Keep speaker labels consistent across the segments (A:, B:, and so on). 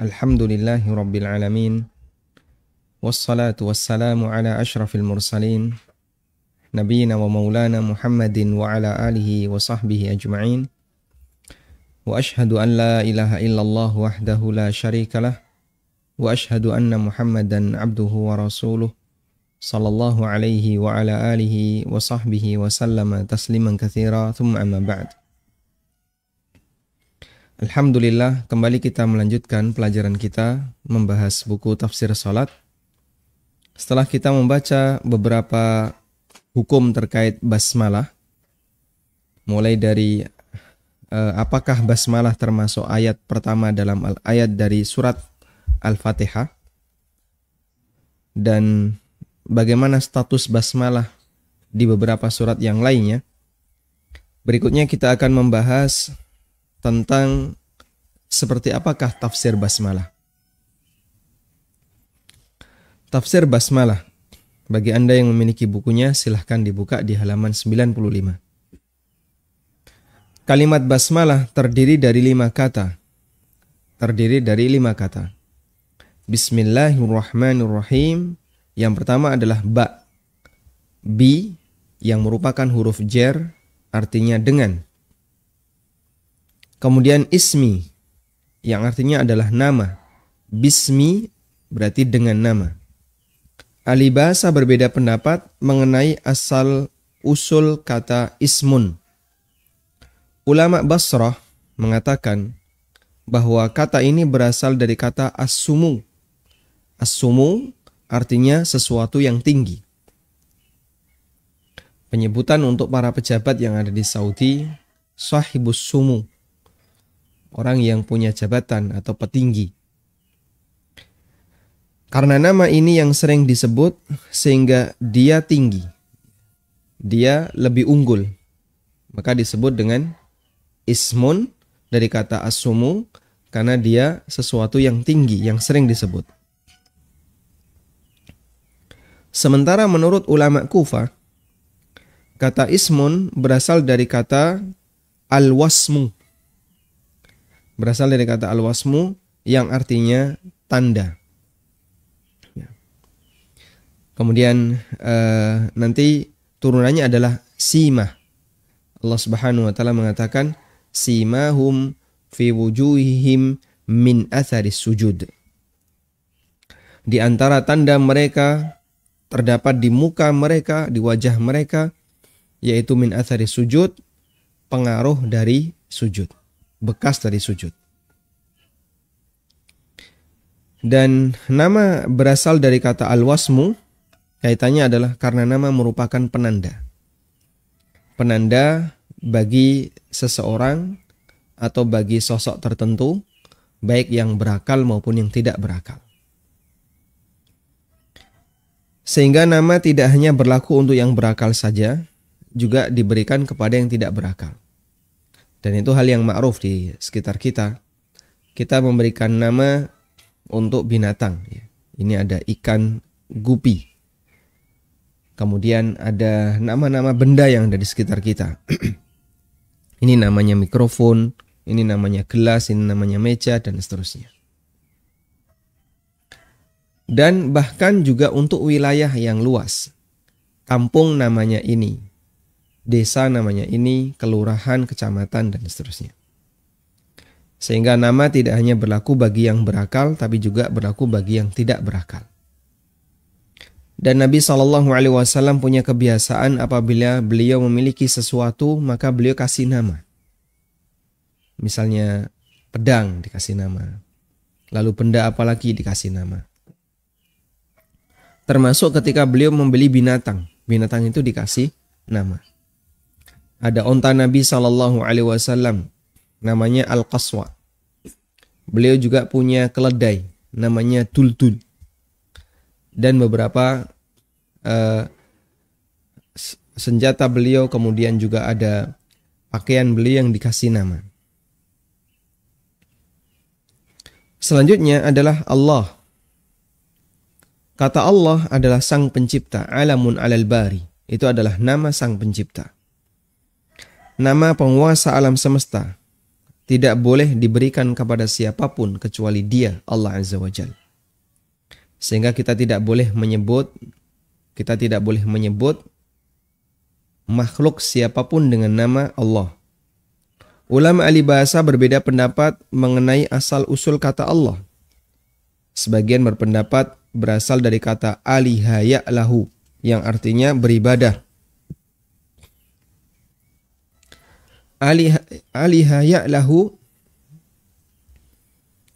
A: Alhamdulillahi Rabbil Alamin. Wassalatu wassalamu ala ashrafil mursalin. Nabiyina wa maulana Muhammadin wa ala alihi wa sahbihi ajma'in. Wa ashhadu an la ilaha illallah wahdahu la syarikalah. Wa ashhadu anna Muhammadan abduhu wa rasuluh. Sallallahu alaihi wa ala alihi wa sahbihi wa sallama tasliman katsira. Thumma amma ba'd. Alhamdulillah, kembali kita melanjutkan pelajaran kita membahas buku tafsir salat. Setelah kita membaca beberapa hukum terkait basmalah, mulai dari apakah basmalah termasuk ayat pertama dalam ayat dari surat Al-Fatihah, dan bagaimana status basmalah di beberapa surat yang lainnya. Berikutnya kita akan membahas tentang seperti apakah tafsir basmalah. Tafsir basmalah, bagi Anda yang memiliki bukunya, silahkan dibuka di halaman 95. Kalimat basmalah terdiri dari 5 kata. Bismillahirrahmanirrahim. Yang pertama adalah ba. Bi yang merupakan huruf jar, artinya dengan. Kemudian ismi, yang artinya adalah nama. Bismi berarti dengan nama. Ahli bahasa berbeda pendapat mengenai asal usul kata ismun. Ulama Basrah mengatakan bahwa kata ini berasal dari kata as-sumu. As-sumu artinya sesuatu yang tinggi. Penyebutan untuk para pejabat yang ada di Saudi, sahibus sumu, orang yang punya jabatan atau petinggi. Karena nama ini yang sering disebut sehingga dia tinggi, dia lebih unggul, maka disebut dengan ismun dari kata as-sumu, karena dia sesuatu yang tinggi yang sering disebut. Sementara menurut ulama Kufah, kata ismun berasal dari kata al-wasmu. Berasal dari kata al-wasmu yang artinya tanda. Kemudian nanti turunannya adalah simah. Allah Subhanahu wa taala mengatakan simahum fi wujuhihim min atharis sujud. Di antara tanda mereka terdapat di muka mereka, di wajah mereka, yaitu min atharis sujud, pengaruh dari sujud, bekas dari sujud. Dan nama berasal dari kata al-wasmu, kaitannya adalah karena nama merupakan penanda. Penanda bagi seseorang atau bagi sosok tertentu, baik yang berakal maupun yang tidak berakal. Sehingga nama tidak hanya berlaku untuk yang berakal saja, juga diberikan kepada yang tidak berakal. Dan itu hal yang ma'ruf di sekitar kita. Kita memberikan nama untuk binatang. Ini ada ikan gupi. Kemudian ada nama-nama benda yang ada di sekitar kita. Ini namanya mikrofon, ini namanya gelas, ini namanya meja, dan seterusnya. Dan bahkan juga untuk wilayah yang luas. Kampung namanya ini, desa namanya ini, kelurahan, kecamatan, dan seterusnya. Sehingga nama tidak hanya berlaku bagi yang berakal, tapi juga berlaku bagi yang tidak berakal. Dan Nabi SAW punya kebiasaan apabila beliau memiliki sesuatu, maka beliau kasih nama. Misalnya pedang dikasih nama. Lalu benda apalagi dikasih nama. Termasuk ketika beliau membeli binatang. Binatang itu dikasih nama. Ada onta Nabi SAW, namanya Al-Qaswa. Beliau juga punya keledai, namanya Tultul. Dan beberapa senjata beliau, kemudian juga ada pakaian beliau yang dikasih nama. Selanjutnya adalah Allah. Kata Allah adalah sang pencipta, alamun alal bari. Itu adalah nama sang pencipta. Nama penguasa alam semesta. tidak boleh diberikan kepada siapapun kecuali Dia, Allah Azza wa Jalla. Sehingga kita tidak boleh menyebut makhluk siapapun dengan nama Allah. Ulama ahli bahasa berbeda pendapat mengenai asal-usul kata Allah. Sebagian berpendapat berasal dari kata aliha ya'lahu yang artinya beribadah. Aliha ya'lahu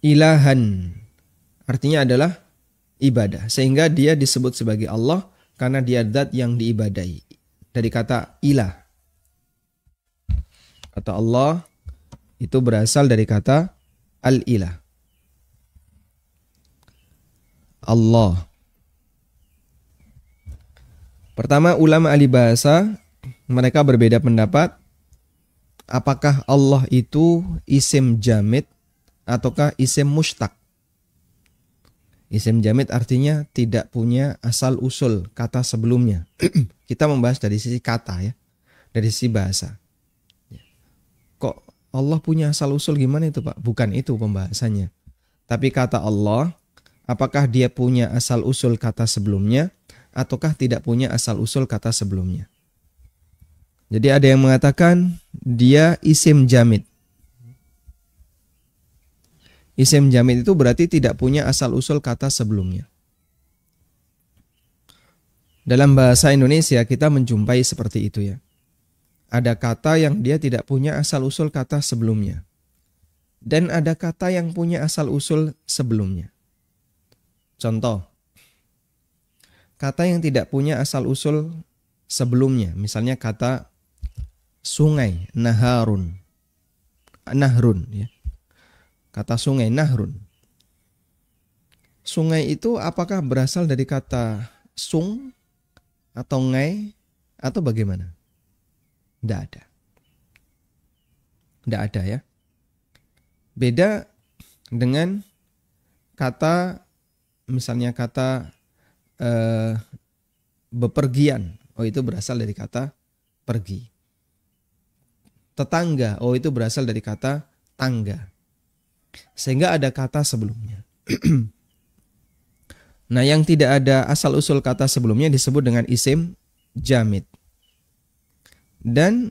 A: ilahan artinya adalah ibadah. Sehingga dia disebut sebagai Allah karena dia zat yang diibadahi. Dari kata ilah. Kata Allah itu berasal dari kata al-ilah. Allah. Pertama, ulama ahli bahasa mereka berbeda pendapat apakah Allah itu isim jamid ataukah isim mushtaq. Isim jamid artinya tidak punya asal usul kata sebelumnya. Kita membahas dari sisi kata ya, dari sisi bahasa. Kok Allah punya asal usul gimana itu Pak? Bukan itu pembahasannya. Tapi kata Allah, apakah dia punya asal usul kata sebelumnya ataukah tidak punya asal usul kata sebelumnya? Jadi ada yang mengatakan dia isim jamid. Isim jamid itu berarti tidak punya asal-usul kata sebelumnya. Dalam bahasa Indonesia kita menjumpai seperti itu ya. Ada kata yang dia tidak punya asal-usul kata sebelumnya. Dan ada kata yang punya asal-usul sebelumnya. Contoh, kata yang tidak punya asal-usul sebelumnya. Misalnya kata sungai, nahrun ya. Kata sungai, nahrun. Sungai itu apakah berasal dari kata sung atau ngai atau bagaimana? Tidak ada. Tidak ada ya. Beda dengan kata, misalnya kata bepergian. Oh itu berasal dari kata pergi. Tetangga. Oh itu berasal dari kata tangga. Sehingga ada kata sebelumnya. Nah yang tidak ada asal-usul kata sebelumnya disebut dengan isim jamid. Dan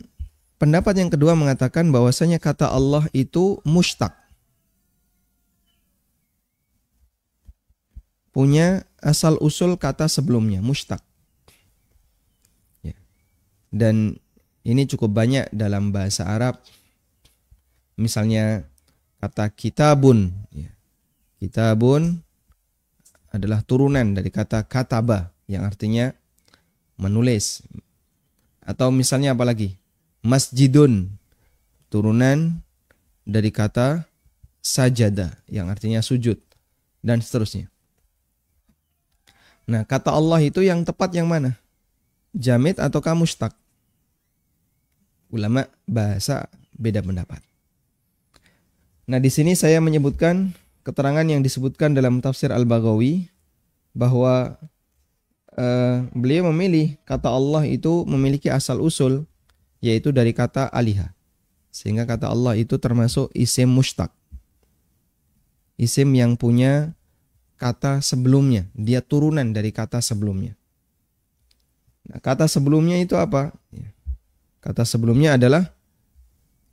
A: pendapat yang kedua mengatakan bahwasanya kata Allah itu mushtaq. Punya asal-usul kata sebelumnya, mushtaq. Ya. Dan ini cukup banyak dalam bahasa Arab. Misalnya kata kitabun. Kitabun adalah turunan dari kata kataba yang artinya menulis. Atau misalnya apa lagi? Masjidun, turunan dari kata sajada yang artinya sujud. Dan seterusnya. Nah kata Allah itu yang tepat yang mana? Jamid ataukah mushtaq? Ulama bahasa beda pendapat. Nah di sini saya menyebutkan keterangan yang disebutkan dalam tafsir Al-Baghawi bahwa beliau memilih kata Allah itu memiliki asal usul yaitu dari kata aliha. Sehingga kata Allah itu termasuk isim mushtaq. Isim yang punya kata sebelumnya, dia turunan dari kata sebelumnya. Nah, kata sebelumnya itu apa? Kata sebelumnya adalah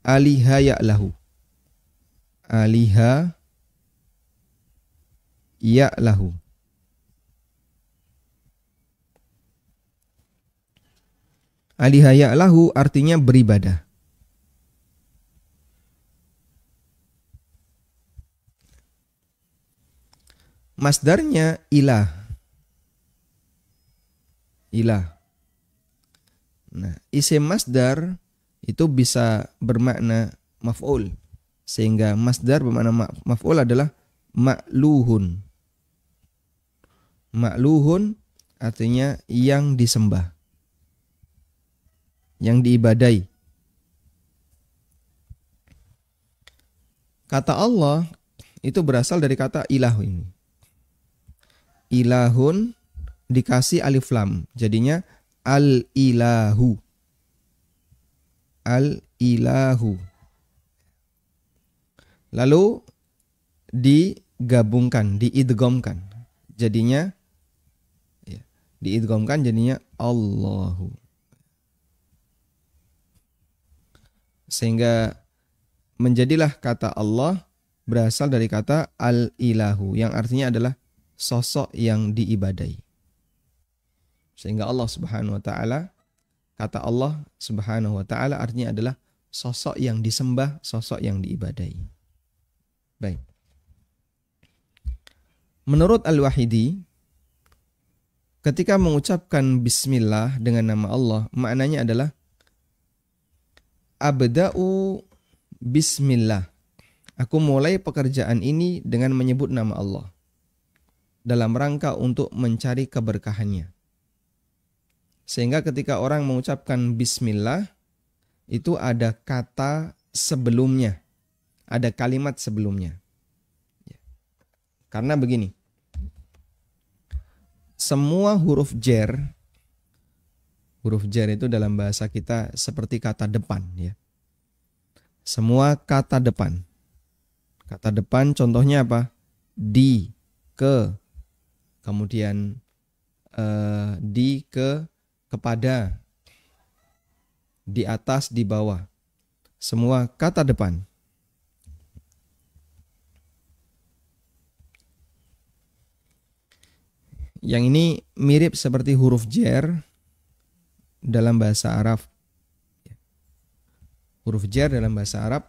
A: aliha ya'lahu. Aliha ya'lahu. Aliha ya'lahu artinya beribadah. Masdarnya ilah. Ilah. Nah, isim masdar itu bisa bermakna maf'ul. Sehingga masdar bermakna maf'ul adalah ma'luhun. Ma'luhun artinya yang disembah. Yang diibadai. Kata Allah itu berasal dari kata ilahu ini. Ilahun dikasih alif lam. Jadinya al-ilahu. Al-ilahu. Lalu digabungkan, diidghamkan. Jadinya ya, diidghamkan jadinya Allahu. Sehingga menjadilah kata Allah berasal dari kata al-ilahu yang artinya adalah sosok yang diibadai. Sehingga Allah Subhanahu wa taala, kata Allah Subhanahu wa taala artinya adalah sosok yang disembah, sosok yang diibadai. Baik. Menurut Al-Wahidi, ketika mengucapkan bismillah dengan nama Allah, maknanya adalah abda'u bismillah. Aku mulai pekerjaan ini dengan menyebut nama Allah dalam rangka untuk mencari keberkahannya. Sehingga ketika orang mengucapkan bismillah, itu ada kata sebelumnya, ada kalimat sebelumnya. Karena begini, semua huruf jar itu dalam bahasa kita seperti kata depan, ya. Semua kata depan. Kata depan contohnya apa? Di, ke, kemudian di, ke, kepada, di atas, di bawah. Semua kata depan. Yang ini mirip seperti huruf jar dalam bahasa Arab. Huruf jar dalam bahasa Arab,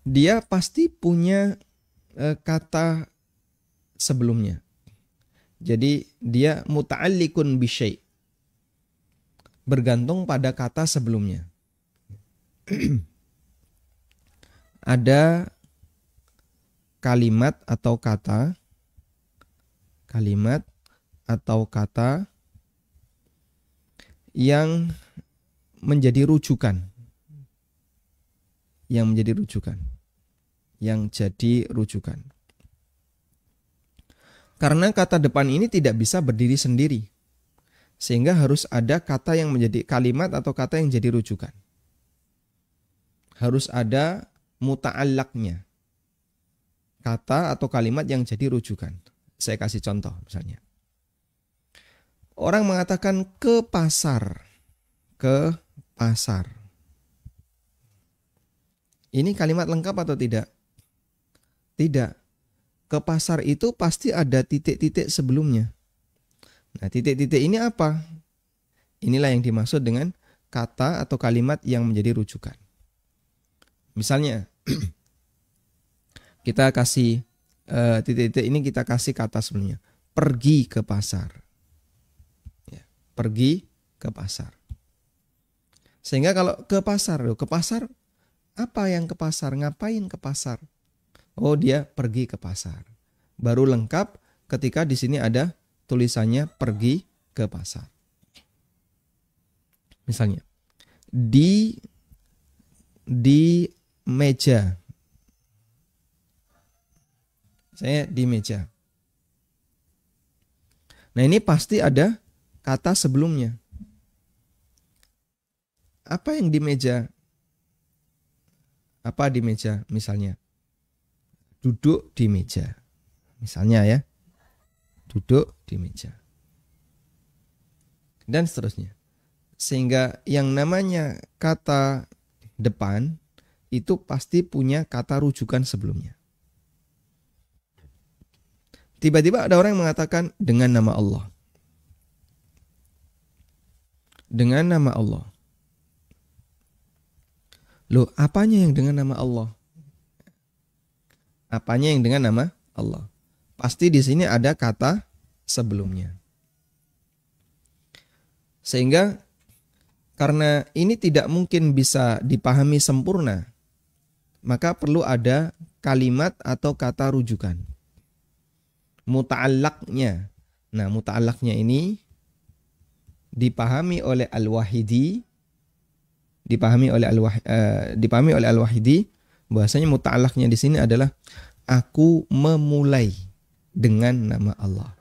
A: dia pasti punya kata sebelumnya. Jadi dia muta'alliqun bisyai', bergantung pada kata sebelumnya. Ada kalimat atau kata yang menjadi rujukan. Karena kata depan ini tidak bisa berdiri sendiri. Sehingga harus ada kata yang menjadi kalimat atau kata yang jadi rujukan. Harus ada muta'allaqnya. Kata atau kalimat yang jadi rujukan. Saya kasih contoh misalnya. Orang mengatakan ke pasar. Ke pasar. Ini kalimat lengkap atau tidak? Tidak. Ke pasar itu pasti ada titik-titik sebelumnya. Nah, titik-titik ini apa? Inilah yang dimaksud dengan kata atau kalimat yang menjadi rujukan. Misalnya, kita kasih titik-titik ini kita kasih kata sebelumnya. Pergi ke pasar. Ya, pergi ke pasar. Sehingga kalau ke pasar apa yang ke pasar? Ngapain ke pasar? Oh, dia pergi ke pasar. Baru lengkap ketika di sini ada tulisannya pergi ke pasar. Misalnya, di meja. Saya di meja. Nah, ini pasti ada kata sebelumnya. Apa yang di meja? Apa di meja? Misalnya, duduk di meja. Misalnya ya, duduk di meja. Dan seterusnya. Sehingga yang namanya kata depan itu pasti punya kata rujukan sebelumnya. Tiba-tiba ada orang yang mengatakan dengan nama Allah. Dengan nama Allah. Loh, apanya yang dengan nama Allah? Apanya yang dengan nama Allah? Pasti di sini ada kata sebelumnya. Sehingga karena ini tidak mungkin bisa dipahami sempurna, maka perlu ada kalimat atau kata rujukan. Muta'allaqnya. Nah, muta'allaqnya ini dipahami oleh Al-Wahidi, dipahami oleh Al-Wahidi bahwasanya muta'allaqnya di sini adalah aku memulai dengan nama Allah.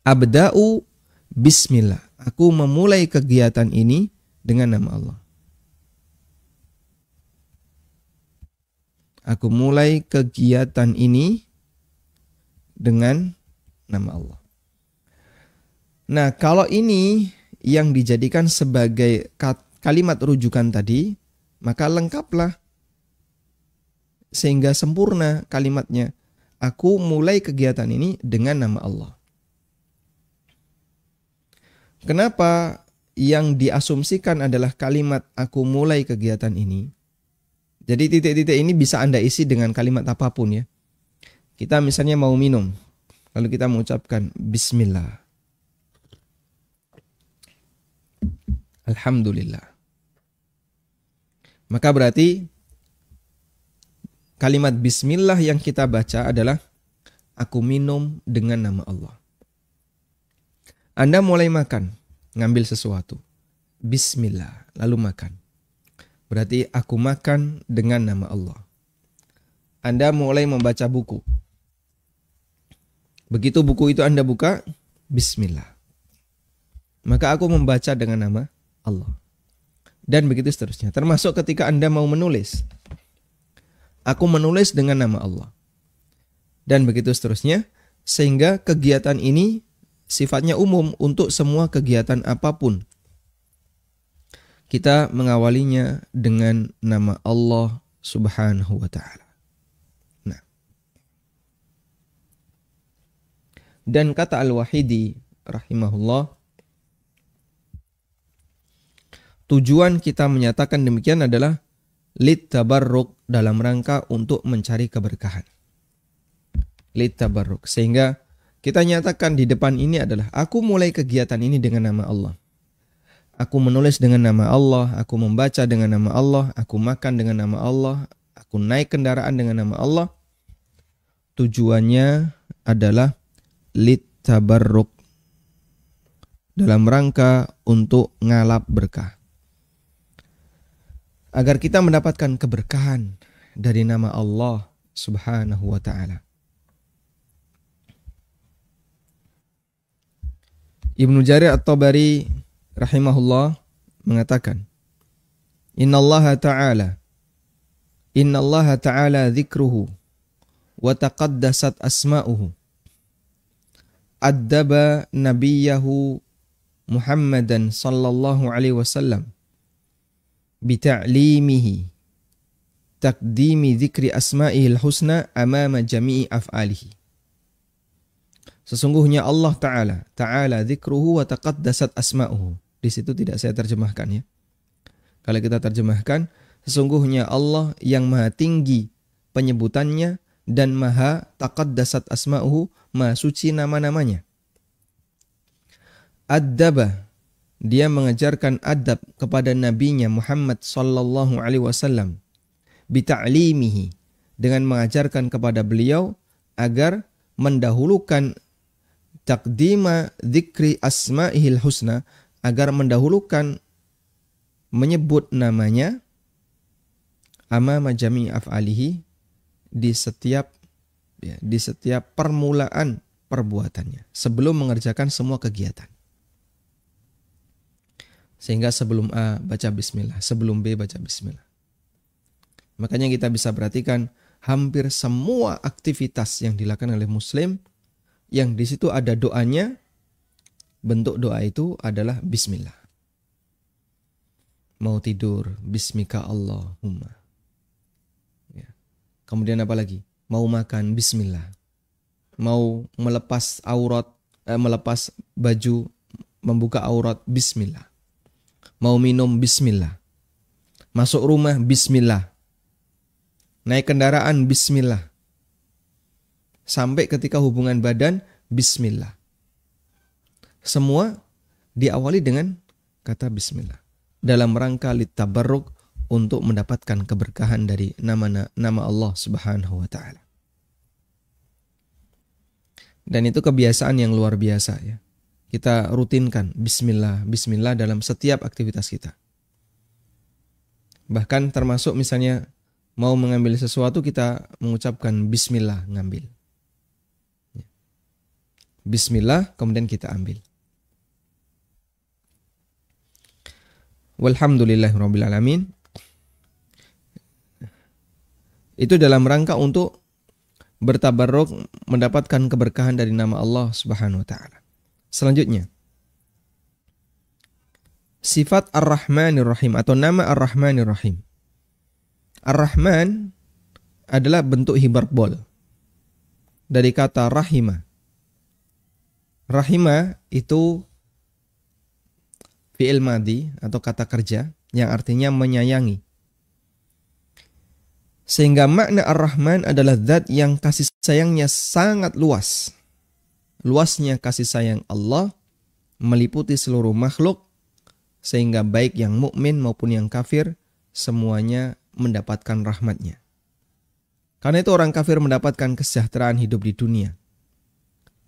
A: Abda'u bismillah. Aku memulai kegiatan ini dengan nama Allah. Aku mulai kegiatan ini dengan nama Allah. Nah, kalau ini yang dijadikan sebagai kalimat rujukan tadi, maka lengkaplah sehingga sempurna kalimatnya. Aku mulai kegiatan ini dengan nama Allah. Kenapa yang diasumsikan adalah kalimat aku mulai kegiatan ini? Jadi titik-titik ini bisa Anda isi dengan kalimat apapun ya. Kita misalnya mau minum, lalu kita mengucapkan Bismillah. Alhamdulillah. Maka berarti kalimat Bismillah yang kita baca adalah aku minum dengan nama Allah. Anda mulai makan, ngambil sesuatu. Bismillah, lalu makan. Berarti aku makan dengan nama Allah. Anda mulai membaca buku. Begitu buku itu Anda buka, Bismillah. Maka aku membaca dengan nama Allah. Dan begitu seterusnya. Termasuk ketika Anda mau menulis. Aku menulis dengan nama Allah. Dan begitu seterusnya. Sehingga kegiatan ini sifatnya umum untuk semua kegiatan apapun. Kita mengawalinya dengan nama Allah Subhanahu wa ta'ala. Nah. Dan kata Al-Wahidi rahimahullah, tujuan kita menyatakan demikian adalah lit-tabarruk, dalam rangka untuk mencari keberkahan. Lit-tabarruk. Sehingga kita nyatakan di depan ini adalah aku mulai kegiatan ini dengan nama Allah. Aku menulis dengan nama Allah, aku membaca dengan nama Allah, aku makan dengan nama Allah, aku naik kendaraan dengan nama Allah. Tujuannya adalah lit-tabarruk, dalam rangka untuk ngalap berkah. Agar kita mendapatkan keberkahan dari nama Allah Subhanahu wa ta'ala. Ibnu Jarir At-Tabari rahimahullah mengatakan, Innallaha ta'ala dzikruhu wa taqaddasat asma'uhu addaba nabiyahu Muhammadan sallallahu alaihi wasallam bita'limihi taqdimi dzikri asma'ihil husna amama jami'i af'alihi. Sesungguhnya Allah Ta'ala dzikruhu wa taqaddasat asma'uhu. Di situ tidak saya terjemahkan ya. Kalau kita terjemahkan, sesungguhnya Allah yang maha tinggi penyebutannya dan maha taqaddasat asma'uhu, maha suci nama-namanya. Addaba, dia mengajarkan adab kepada nabinya Muhammad sallallahu alaihi wasallam bita'limihi, dengan mengajarkan kepada beliau agar mendahulukan taqdima dzikri asma'ihil husna, agar mendahulukan menyebut namanya amama jami' af'alihi, di setiap permulaan perbuatannya, sebelum mengerjakan semua kegiatan. Sehingga sebelum A baca bismillah, sebelum B baca bismillah. Makanya kita bisa perhatikan hampir semua aktivitas yang dilakukan oleh muslim, yang di situ ada doanya, bentuk doa itu adalah bismillah. Mau tidur, bismika Allahumma. Ya. Kemudian apa lagi? Mau makan, bismillah. Mau melepas aurat, melepas baju, membuka aurat, bismillah. Mau minum, bismillah. Masuk rumah, bismillah. Naik kendaraan, bismillah. Sampai ketika hubungan badan, bismillah. Semua diawali dengan kata bismillah. Dalam rangka litabarruk, untuk mendapatkan keberkahan dari nama Allah Subhanahu wa ta'ala. Dan itu kebiasaan yang luar biasa ya. Kita rutinkan bismillah, bismillah dalam setiap aktivitas kita. Bahkan termasuk misalnya mau mengambil sesuatu, kita mengucapkan bismillah ngambil. Bismillah, kemudian kita ambil. Walhamdulillahirabbil alamin. Itu dalam rangka untuk bertabarruk, mendapatkan keberkahan dari nama Allah Subhanahu wa taala. Selanjutnya, sifat Ar-Rahmanir Rahim atau nama Ar-Rahmanir Rahim. Ar-Rahman adalah bentuk hiperbol dari kata rahima. Rahima itu fi'il madhi atau kata kerja yang artinya menyayangi. Sehingga makna Ar-Rahman adalah zat yang kasih sayangnya sangat luas. Luasnya kasih sayang Allah meliputi seluruh makhluk, sehingga baik yang mukmin maupun yang kafir semuanya mendapatkan rahmatnya. Karena itu orang kafir mendapatkan kesejahteraan hidup di dunia.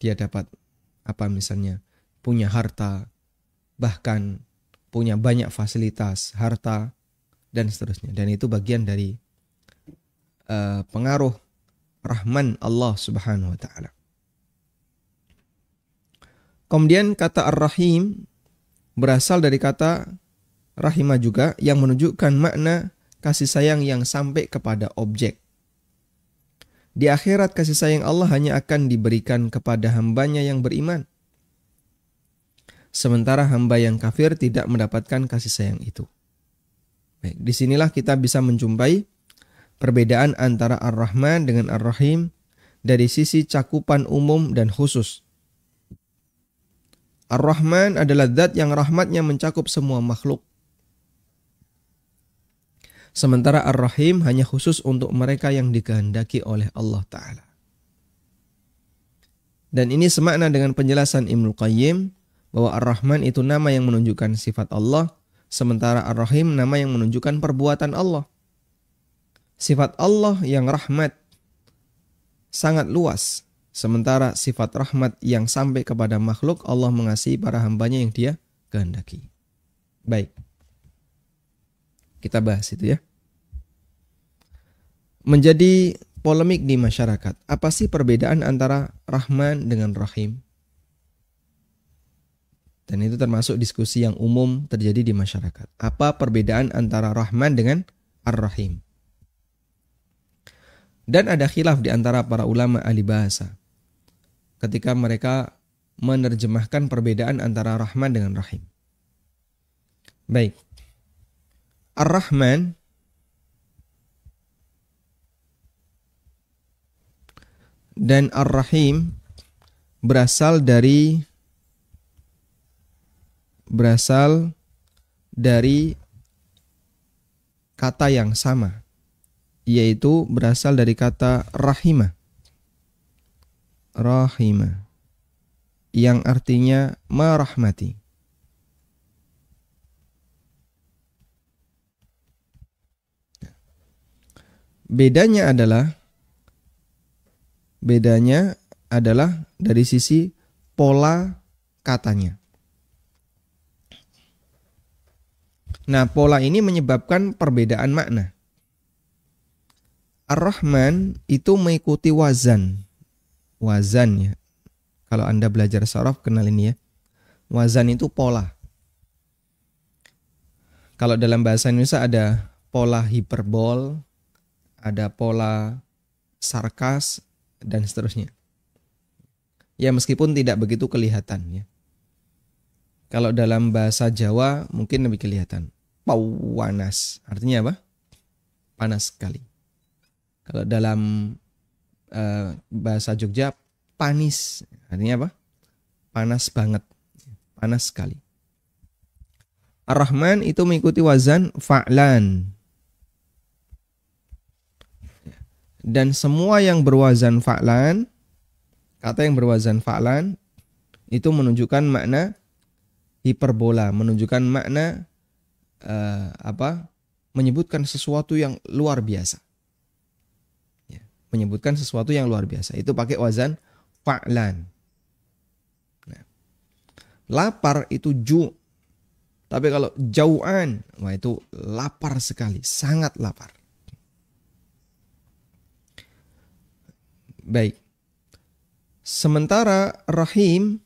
A: Dia dapat misalnya punya harta, bahkan punya banyak fasilitas, harta, dan seterusnya. Dan itu bagian dari pengaruh rahman Allah Subhanahu wa taala. Kemudian kata Ar-Rahim berasal dari kata rahimah juga, yang menunjukkan makna kasih sayang yang sampai kepada objek. Di akhirat kasih sayang Allah hanya akan diberikan kepada hambanya yang beriman. Sementara hamba yang kafir tidak mendapatkan kasih sayang itu. Baik, disinilah kita bisa menjumpai perbedaan antara Ar-Rahman dengan Ar-Rahim dari sisi cakupan umum dan khusus. Ar-Rahman adalah zat yang rahmatnya mencakup semua makhluk. Sementara Ar-Rahim hanya khusus untuk mereka yang dikehendaki oleh Allah Ta'ala. Dan ini semakna dengan penjelasan Ibnu Qayyim bahwa Ar-Rahman itu nama yang menunjukkan sifat Allah, sementara Ar-Rahim nama yang menunjukkan perbuatan Allah. Sifat Allah yang rahmat sangat luas, sementara sifat rahmat yang sampai kepada makhluk, Allah mengasihi para hambanya yang dia kehendaki. Baik, kita bahas itu ya. Menjadi polemik di masyarakat, apa sih perbedaan antara Rahman dengan Rahim? Dan itu termasuk diskusi yang umum terjadi di masyarakat. Apa perbedaan antara Rahman dengan Ar-Rahim? Dan ada khilaf di antara para ulama ahli bahasa ketika mereka menerjemahkan perbedaan antara Rahman dengan Rahim. Baik. Ar-Rahman dan Ar-Rahim berasal dari kata yang sama, yaitu berasal dari kata rahimah. Rahimah yang artinya merahmati. Bedanya adalah dari sisi pola katanya. Nah, pola ini menyebabkan perbedaan makna. Ar-Rahman itu mengikuti wazan. Wazan ya. Kalau Anda belajar sharaf kenal ini ya. Wazan itu pola. Kalau dalam bahasa Indonesia ada pola hiperbol, ada pola sarkas, dan seterusnya. Ya meskipun tidak begitu kelihatan ya. Kalau dalam bahasa Jawa mungkin lebih kelihatan. Pawanas. Artinya apa? Panas sekali. Kalau dalam bahasa Jogja, panis. Artinya apa? Panas banget. Panas sekali. Ar-Rahman itu mengikuti wazan fa'lan. Dan semua yang berwazan fa'lan, kata yang berwazan fa'lan, itu menunjukkan makna hiperbola, menunjukkan makna menyebutkan sesuatu yang luar biasa. Ya, menyebutkan sesuatu yang luar biasa. Itu pakai wazan fa'lan. Nah, lapar itu ju. Tapi kalau jau'an, wah itu lapar sekali, sangat lapar. Baik. Sementara Rahim,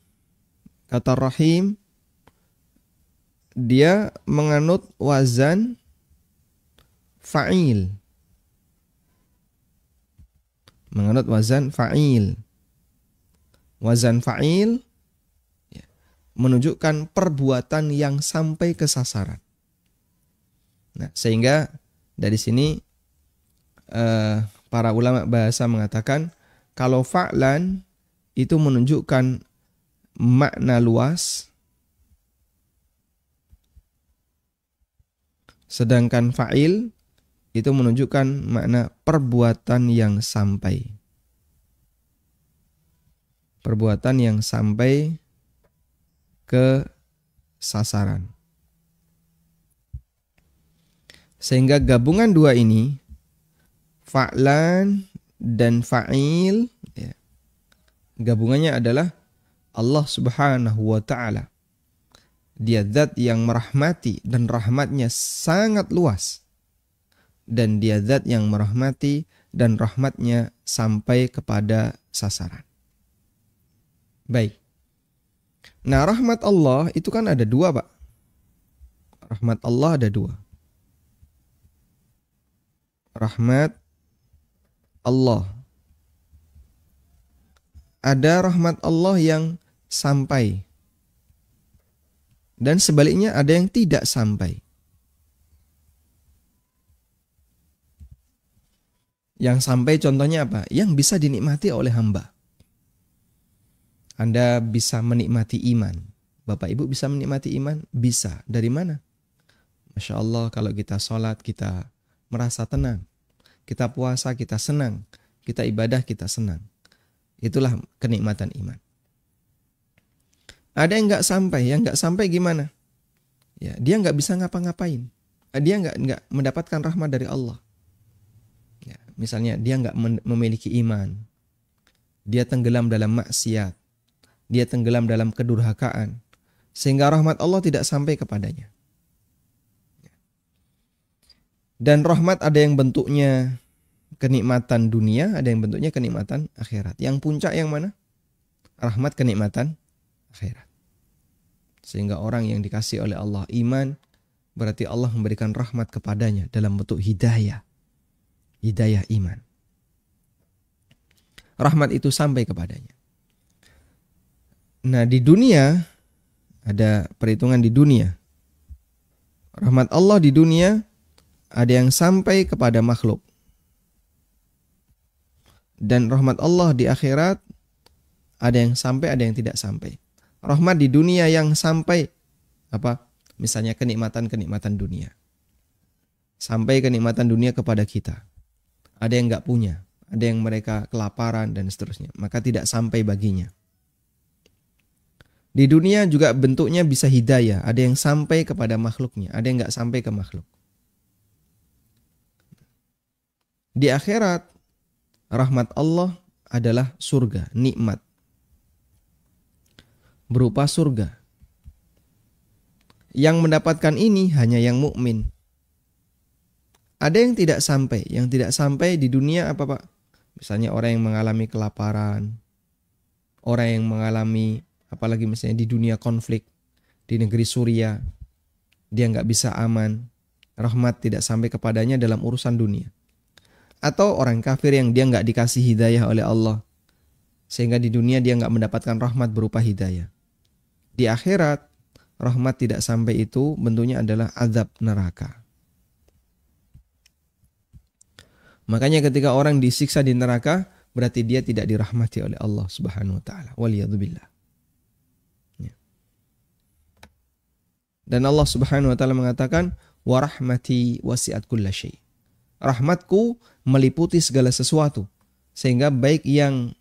A: kata Rahim, dia menganut wazan fa'il. menganut wazan fa'il. Wazan fa'il menunjukkan perbuatan yang sampai ke sasaran. Nah, sehingga dari sini para ulama bahasa mengatakan kalau fa'lan itu menunjukkan makna luas, sedangkan fa'il itu menunjukkan makna perbuatan yang sampai. Perbuatan yang sampai ke sasaran. Sehingga gabungan dua ini, fa'lan dan fa'il, ya, gabungannya adalah Allah Subhanahu wa ta'ala. Dia zat yang merahmati dan rahmatnya sangat luas. Dan dia zat yang merahmati dan rahmatnya sampai kepada sasaran. Baik. Nah, rahmat Allah itu kan ada dua, Pak. Rahmat Allah ada dua. Rahmat Allah. Ada rahmat Allah yang sampai. Dan sebaliknya ada yang tidak sampai. Yang sampai contohnya apa? Yang bisa dinikmati oleh hamba. Anda bisa menikmati iman. Bapak Ibu bisa menikmati iman? Bisa. Dari mana? Masya Allah, kalau kita sholat kita merasa tenang. Kita puasa kita senang. Kita ibadah kita senang. Itulah kenikmatan iman. Ada yang nggak sampai. Yang nggak sampai gimana? Ya, dia nggak bisa ngapa-ngapain. Dia nggak mendapatkan rahmat dari Allah. Ya, misalnya dia nggak memiliki iman. Dia tenggelam dalam maksiat. Dia tenggelam dalam kedurhakaan. Sehingga rahmat Allah tidak sampai kepadanya. Dan rahmat ada yang bentuknya kenikmatan dunia, ada yang bentuknya kenikmatan akhirat. Yang puncak yang mana? Rahmat kenikmatan akhirat. Sehingga orang yang dikasih oleh Allah iman, berarti Allah memberikan rahmat kepadanya dalam bentuk hidayah. Hidayah iman. Rahmat itu sampai kepadanya. Nah, di dunia ada perhitungan di dunia. Rahmat Allah di dunia ada yang sampai kepada makhluk. Dan rahmat Allah di akhirat ada yang sampai, ada yang tidak sampai. Rahmat di dunia yang sampai apa? Misalnya kenikmatan-kenikmatan dunia. Sampai kenikmatan dunia kepada kita. Ada yang enggak punya, ada yang mereka kelaparan dan seterusnya, maka tidak sampai baginya. Di dunia juga bentuknya bisa hidayah. Ada yang sampai kepada makhluknya. Ada yang nggak sampai ke makhluk. Di akhirat, rahmat Allah adalah surga, nikmat. Berupa surga. Yang mendapatkan ini hanya yang mukmin. Ada yang tidak sampai. Yang tidak sampai di dunia apa, Pak? Misalnya orang yang mengalami kelaparan. Orang yang mengalami apalagi misalnya di dunia konflik, di negeri Suriah, dia nggak bisa aman, rahmat tidak sampai kepadanya dalam urusan dunia. Atau orang kafir yang dia nggak dikasih hidayah oleh Allah, sehingga di dunia dia nggak mendapatkan rahmat berupa hidayah. Di akhirat, rahmat tidak sampai itu bentuknya adalah azab neraka. Makanya ketika orang disiksa di neraka, berarti dia tidak dirahmati oleh Allah Subhanahu wa taala. Waliyadzubillah. Dan Allah Subhanahu wa taala mengatakan, "Wa rahmati wasi'at kulla syai." Rahmatku meliputi segala sesuatu. Sehingga baik yang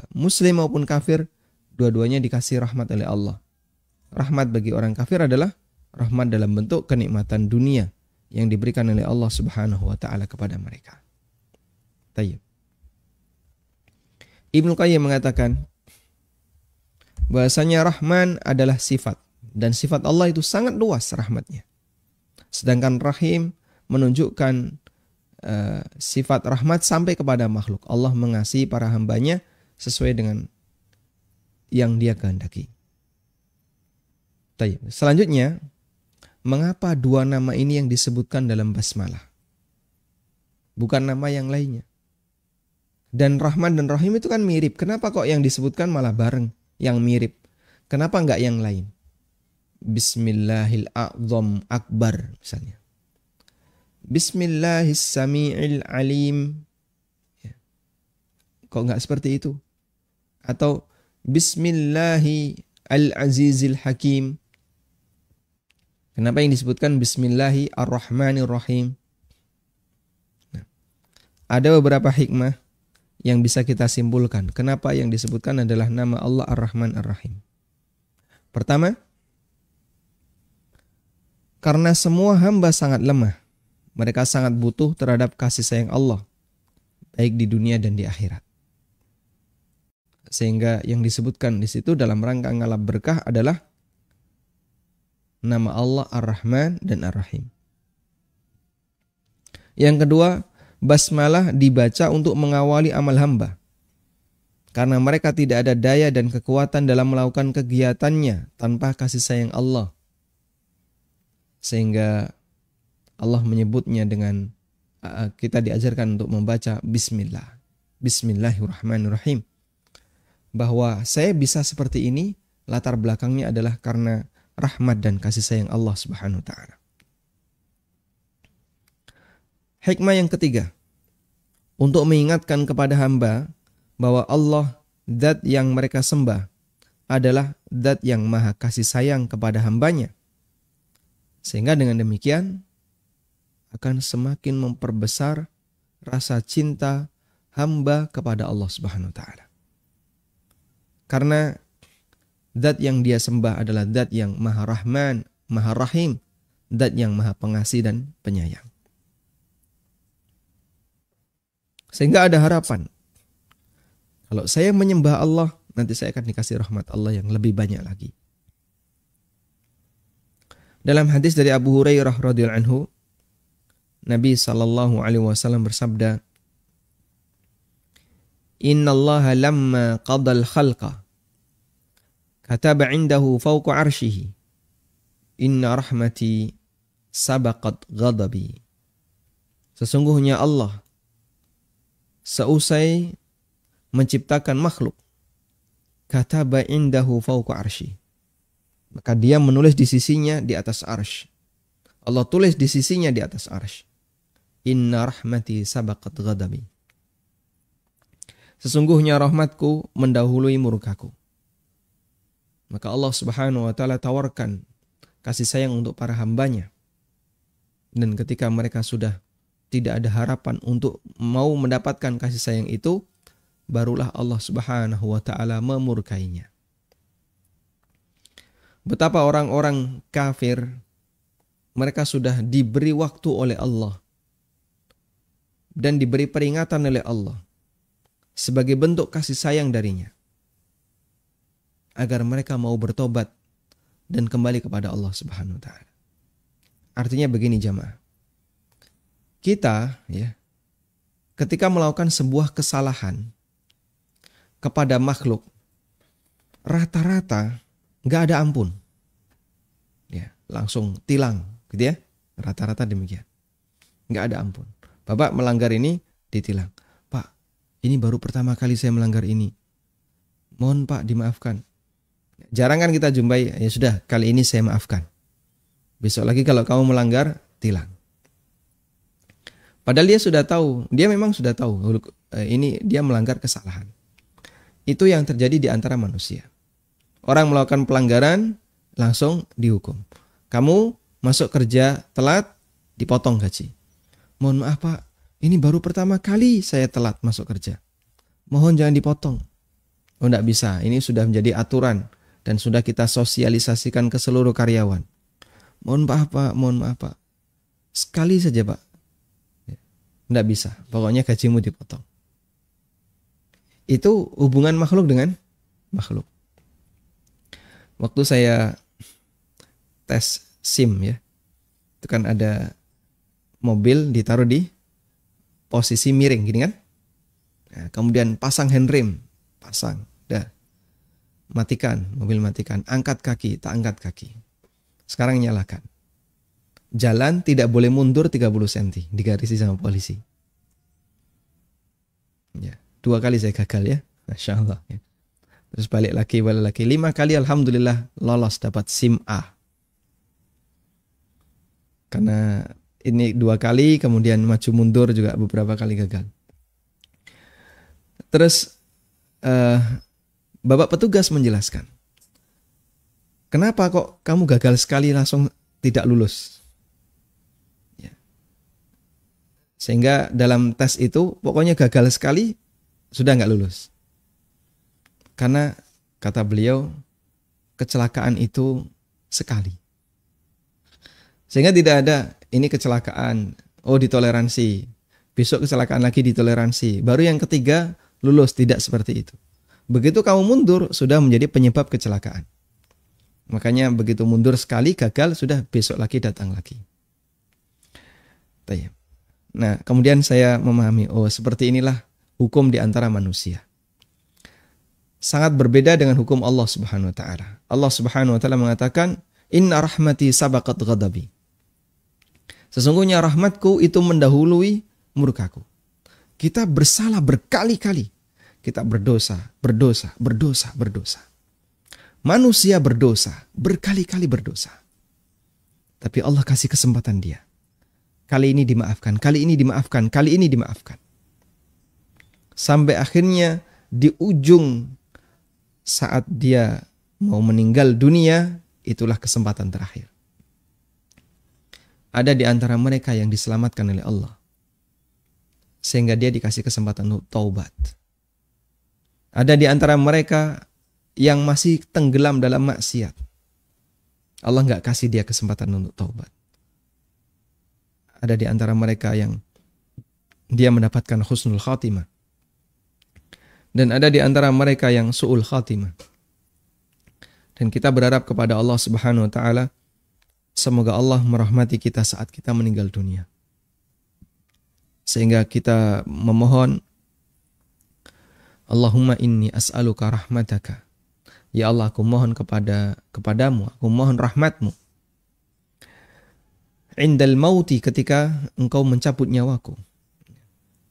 A: muslim maupun kafir, dua-duanya dikasih rahmat oleh Allah. Rahmat bagi orang kafir adalah rahmat dalam bentuk kenikmatan dunia yang diberikan oleh Allah Subhanahu wa taala kepada mereka. Tayyib. Ibnu Qayyim mengatakan bahasanya Rahman adalah sifat. Dan sifat Allah itu sangat luas rahmatnya. Sedangkan Rahim menunjukkan sifat rahmat sampai kepada makhluk. Allah mengasihi para hambanya sesuai dengan yang dia kehendaki. Selanjutnya, mengapa dua nama ini yang disebutkan dalam basmalah? Bukan nama yang lainnya. Dan Rahman dan Rahim itu kan mirip. Kenapa kok yang disebutkan malah bareng yang mirip? Kenapa enggak yang lain? Bismillahil a'zam akbar misalnya. Bismillahis sami'il alim. Ya. Kok enggak seperti itu? Atau Bismillahi al-azizil hakim. Kenapa yang disebutkan Bismillahi ar-Rahmanir-Rahim? Nah, ada beberapa hikmah yang bisa kita simpulkan. Kenapa yang disebutkan adalah nama Allah Ar-Rahman Ar-Rahim? Pertama, karena semua hamba sangat lemah. Mereka sangat butuh terhadap kasih sayang Allah, baik di dunia dan di akhirat. Sehingga yang disebutkan di situ dalam rangka ngalap berkah adalah nama Allah Ar-Rahman dan Ar-Rahim. Yang kedua, basmalah dibaca untuk mengawali amal hamba. Karena mereka tidak ada daya dan kekuatan dalam melakukan kegiatannya tanpa kasih sayang Allah. Sehingga Allah menyebutnya dengan, kita diajarkan untuk membaca Bismillah. Bismillahirrahmanirrahim. Bahwa saya bisa seperti ini, latar belakangnya adalah karena rahmat dan kasih sayang Allah Subhanahu wa ta'ala. Hikmah yang ketiga, untuk mengingatkan kepada hamba bahwa Allah, zat yang mereka sembah, adalah zat yang maha kasih sayang kepada hambanya. Sehingga dengan demikian akan semakin memperbesar rasa cinta hamba kepada Allah Subhanahu wa ta'ala. Karena zat yang dia sembah adalah zat yang maha rahman, maha rahim, zat yang maha pengasih dan penyayang. Sehingga ada harapan. Kalau saya menyembah Allah, nanti saya akan dikasih rahmat Allah yang lebih banyak lagi. Dalam hadis dari Abu Hurairah radhiyallahu anhu, Nabi SAW bersabda, Inna Allah lamma qadal khalqa kataba indahu fawqa arshihi inna rahmati sabaqat ghadabi. Sesungguhnya Allah seusai menciptakan makhluk, kataba indahu fawqa arsy, maka dia menulis di sisinya di atas arsy. Allah tulis di sisinya di atas arsy, inna rahmati sabaqat ghadabi. Sesungguhnya rahmatku mendahului murkaku. Maka Allah Subhanahu wa ta'ala tawarkan kasih sayang untuk para hambanya. Dan ketika mereka sudah tidak ada harapan untuk mau mendapatkan kasih sayang itu, barulah Allah Subhanahu wa ta'ala memurkainya. Betapa orang-orang kafir, mereka sudah diberi waktu oleh Allah dan diberi peringatan oleh Allah sebagai bentuk kasih sayang darinya, agar mereka mau bertobat dan kembali kepada Allah Subhanahu wa ta'ala. Artinya begini jamaah, kita ya, ketika melakukan sebuah kesalahan kepada makhluk, rata-rata nggak ada ampun, ya langsung tilang, gitu ya, rata-rata demikian, nggak ada ampun. Bapak melanggar ini ditilang, Pak, ini baru pertama kali saya melanggar ini, mohon Pak dimaafkan. Jarang kan kita jumpai, ya sudah kali ini saya maafkan, besok lagi kalau kamu melanggar tilang. Padahal dia sudah tahu, dia memang sudah tahu ini dia melanggar kesalahan. Itu yang terjadi di antara manusia. Orang melakukan pelanggaran langsung dihukum. Kamu masuk kerja telat, dipotong gaji. Mohon maaf Pak, ini baru pertama kali saya telat masuk kerja. Mohon jangan dipotong. Oh enggak bisa, ini sudah menjadi aturan dan sudah kita sosialisasikan ke seluruh karyawan. Mohon maaf Pak, mohon maaf Pak. Sekali saja Pak. Enggak bisa, pokoknya gajimu dipotong. Itu hubungan makhluk dengan makhluk. Waktu saya tes SIM ya, itu kan ada mobil ditaruh di posisi miring gini kan. Nah, kemudian pasang handrem, pasang, dah. Matikan, mobil matikan, angkat kaki, tak angkat kaki. Sekarang nyalakan. Jalan tidak boleh mundur 30 cm, digarisi sama polisi. Ya, 2 kali saya gagal ya. Masya Allah. Ya. Terus balik lagi. 5 kali alhamdulillah lolos dapat SIM A. Karena ini 2 kali, kemudian maju mundur juga beberapa kali gagal. Terus Bapak petugas menjelaskan, kenapa kok kamu gagal sekali langsung tidak lulus? Ya. Sehingga dalam tes itu pokoknya gagal sekali sudah nggak lulus. Karena kata beliau kecelakaan itu sekali. Sehingga tidak ada ini kecelakaan, oh ditoleransi, besok kecelakaan lagi ditoleransi, baru yang ketiga lulus, tidak seperti itu. Begitu kamu mundur sudah menjadi penyebab kecelakaan. Makanya begitu mundur sekali gagal sudah besok lagi datang lagi. Nah, kemudian saya memahami, oh seperti inilah hukum di antara manusia. Sangat berbeda dengan hukum Allah Subhanahu wa taala. Allah Subhanahu wa taala mengatakan, "Inna rahmati sabaqat ghadabi." Sesungguhnya rahmatku itu mendahului murkaku. Kita bersalah berkali-kali. Kita berdosa. Manusia berdosa, berkali-kali berdosa. Tapi Allah kasih kesempatan dia. Kali ini dimaafkan. Sampai akhirnya di ujung saat dia mau meninggal dunia, itulah kesempatan terakhir. Ada di antara mereka yang diselamatkan oleh Allah. Sehingga dia dikasih kesempatan untuk taubat. Ada di antara mereka yang masih tenggelam dalam maksiat. Allah nggak kasih dia kesempatan untuk taubat. Ada di antara mereka yang dia mendapatkan husnul khatimah. Dan ada di antara mereka yang su'ul khatimah. Dan kita berharap kepada Allah Subhanahu wa taala, semoga Allah merahmati kita saat kita meninggal dunia. Sehingga kita memohon, Allahumma inni as'aluka rahmataka. Ya Allah, aku mohon kepadamu, aku mohon rahmatmu. Indal mauti, ketika engkau mencabut nyawaku.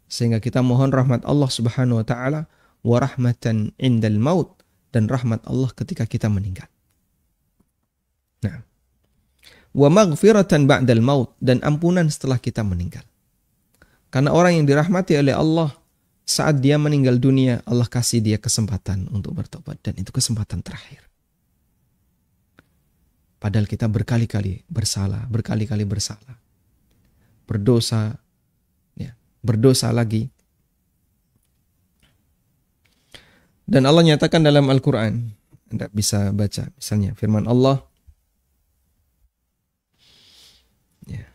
A: Sehingga kita mohon rahmat Allah Subhanahu wa taala, wa rahmatan indal maut, dan rahmat Allah ketika kita meninggal. Nah, wa maghfiratan ba'dal maut, dan ampunan setelah kita meninggal. Karena orang yang dirahmati oleh Allah saat dia meninggal dunia, Allah kasih dia kesempatan untuk bertobat, dan itu kesempatan terakhir. Padahal kita berkali-kali bersalah, berdosa, ya, berdosa lagi. Dan Allah nyatakan dalam Al-Quran, Anda bisa baca misalnya firman Allah, ya.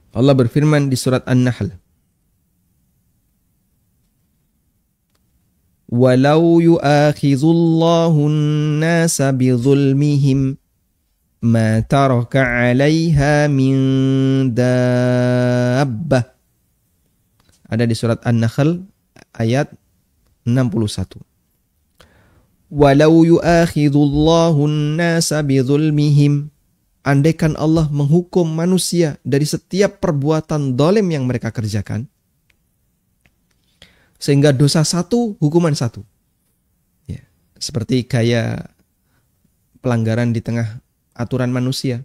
A: Allah berfirman di surat An-Nahl, "Walau yu'akhidhullahu an-nasa bizulmihim ma taraka 'alaiha min dabbah." Ada di surat An-Nahl ayat 61. Walau yu'akhidhullahu an-nasa bizulmihim, andaikan Allah menghukum manusia dari setiap perbuatan zalim yang mereka kerjakan, sehingga dosa satu, hukuman satu. Ya, seperti kayak pelanggaran di tengah aturan manusia.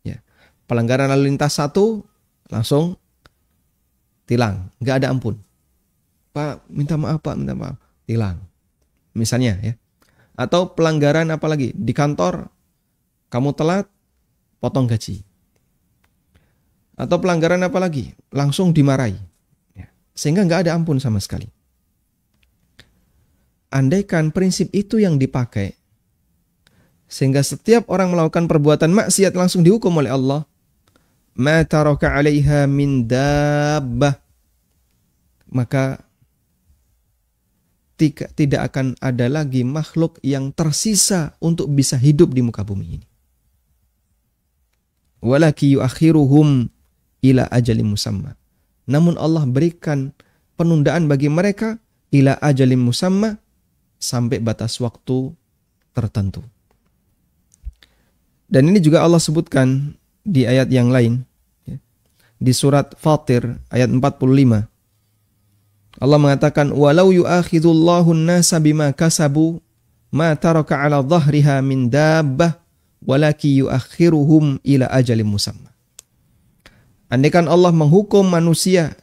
A: Ya, pelanggaran lalu lintas satu, langsung tilang, nggak ada ampun. Pak, minta maaf, tilang. Misalnya ya. Atau pelanggaran apa lagi? Di kantor, kamu telat, potong gaji. Atau pelanggaran apa lagi? Langsung dimarahi. Sehingga nggak ada ampun sama sekali. Andaikan prinsip itu yang dipakai, sehingga setiap orang melakukan perbuatan maksiat langsung dihukum oleh Allah, ma taraka 'alaiha min dabbah, maka tidak akan ada lagi makhluk yang tersisa untuk bisa hidup di muka bumi ini. Walaki yuakhiruhum ila ajalim musamma. Namun Allah berikan penundaan bagi mereka ila ajalim musamma, sampai batas waktu tertentu. Dan ini juga Allah sebutkan di ayat yang lain, di surat Fatir ayat 45. Allah mengatakan, walau yu'akhidullahu an-nasa bima kasabu ma taraka 'ala dhahriha min dabbah walaki yu'akhiruhum ila ajalin musamma. Andaikan Allah menghukum manusia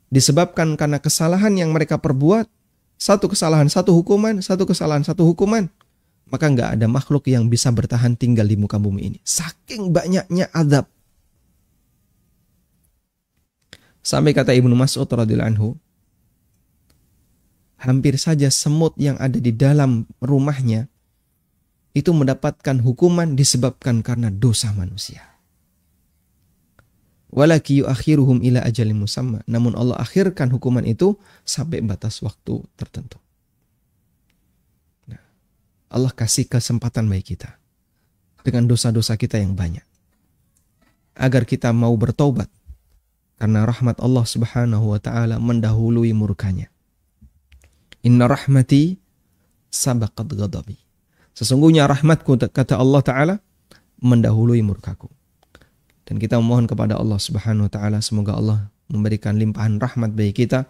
A: disebabkan karena kesalahan yang mereka perbuat, satu kesalahan satu hukuman, satu kesalahan satu hukuman, maka nggak ada makhluk yang bisa bertahan tinggal di muka bumi ini. Saking banyaknya azab. Sampai kata Ibnu Mas'ud radhiyallahu anhu, hampir saja semut yang ada di dalam rumahnya itu mendapatkan hukuman disebabkan karena dosa manusia. Walaki yu'akhiruhum ila ajalin musamma. Namun Allah akhirkan hukuman itu sampai batas waktu tertentu. Nah, Allah kasih kesempatan bagi kita dengan dosa-dosa kita yang banyak, agar kita mau bertaubat, karena rahmat Allah Subhanahu wa taala mendahului murkanya. Inna rahmati sabaqat ghadabi. Sesungguhnya rahmatku, kata Allah Ta'ala, mendahului murkaku. Dan kita memohon kepada Allah Subhanahu wa Ta'ala, semoga Allah memberikan limpahan rahmat bagi kita,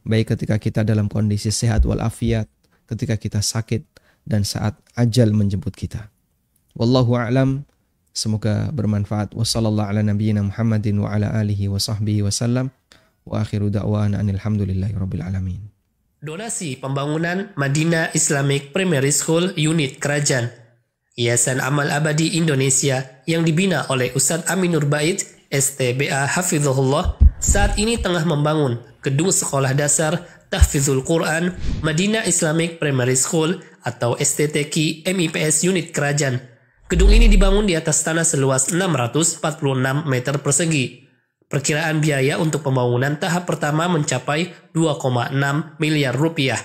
A: baik ketika kita dalam kondisi sehat walafiat, ketika kita sakit, dan saat ajal menjemput kita. Wallahu a'lam. Semoga bermanfaat. Wassallallahu ala nabiyyina Muhammadin wa ala alihi wa sahbihi wasallam. Wa akhiru da'wana anilhamdulillahi rabbil alamin.
B: Donasi pembangunan Madinah Islamic Primary School Unit Kerajaan, Yayasan Amal Abadi Indonesia yang dibina oleh Ustadz Aminur Bait, STBA Hafizahullah, saat ini tengah membangun gedung sekolah dasar Tahfizul Quran Madinah Islamic Primary School atau STTQ MIPS Unit Kerajaan. Gedung ini dibangun di atas tanah seluas 646 meter persegi. Perkiraan biaya untuk pembangunan tahap pertama mencapai 2,6 miliar rupiah.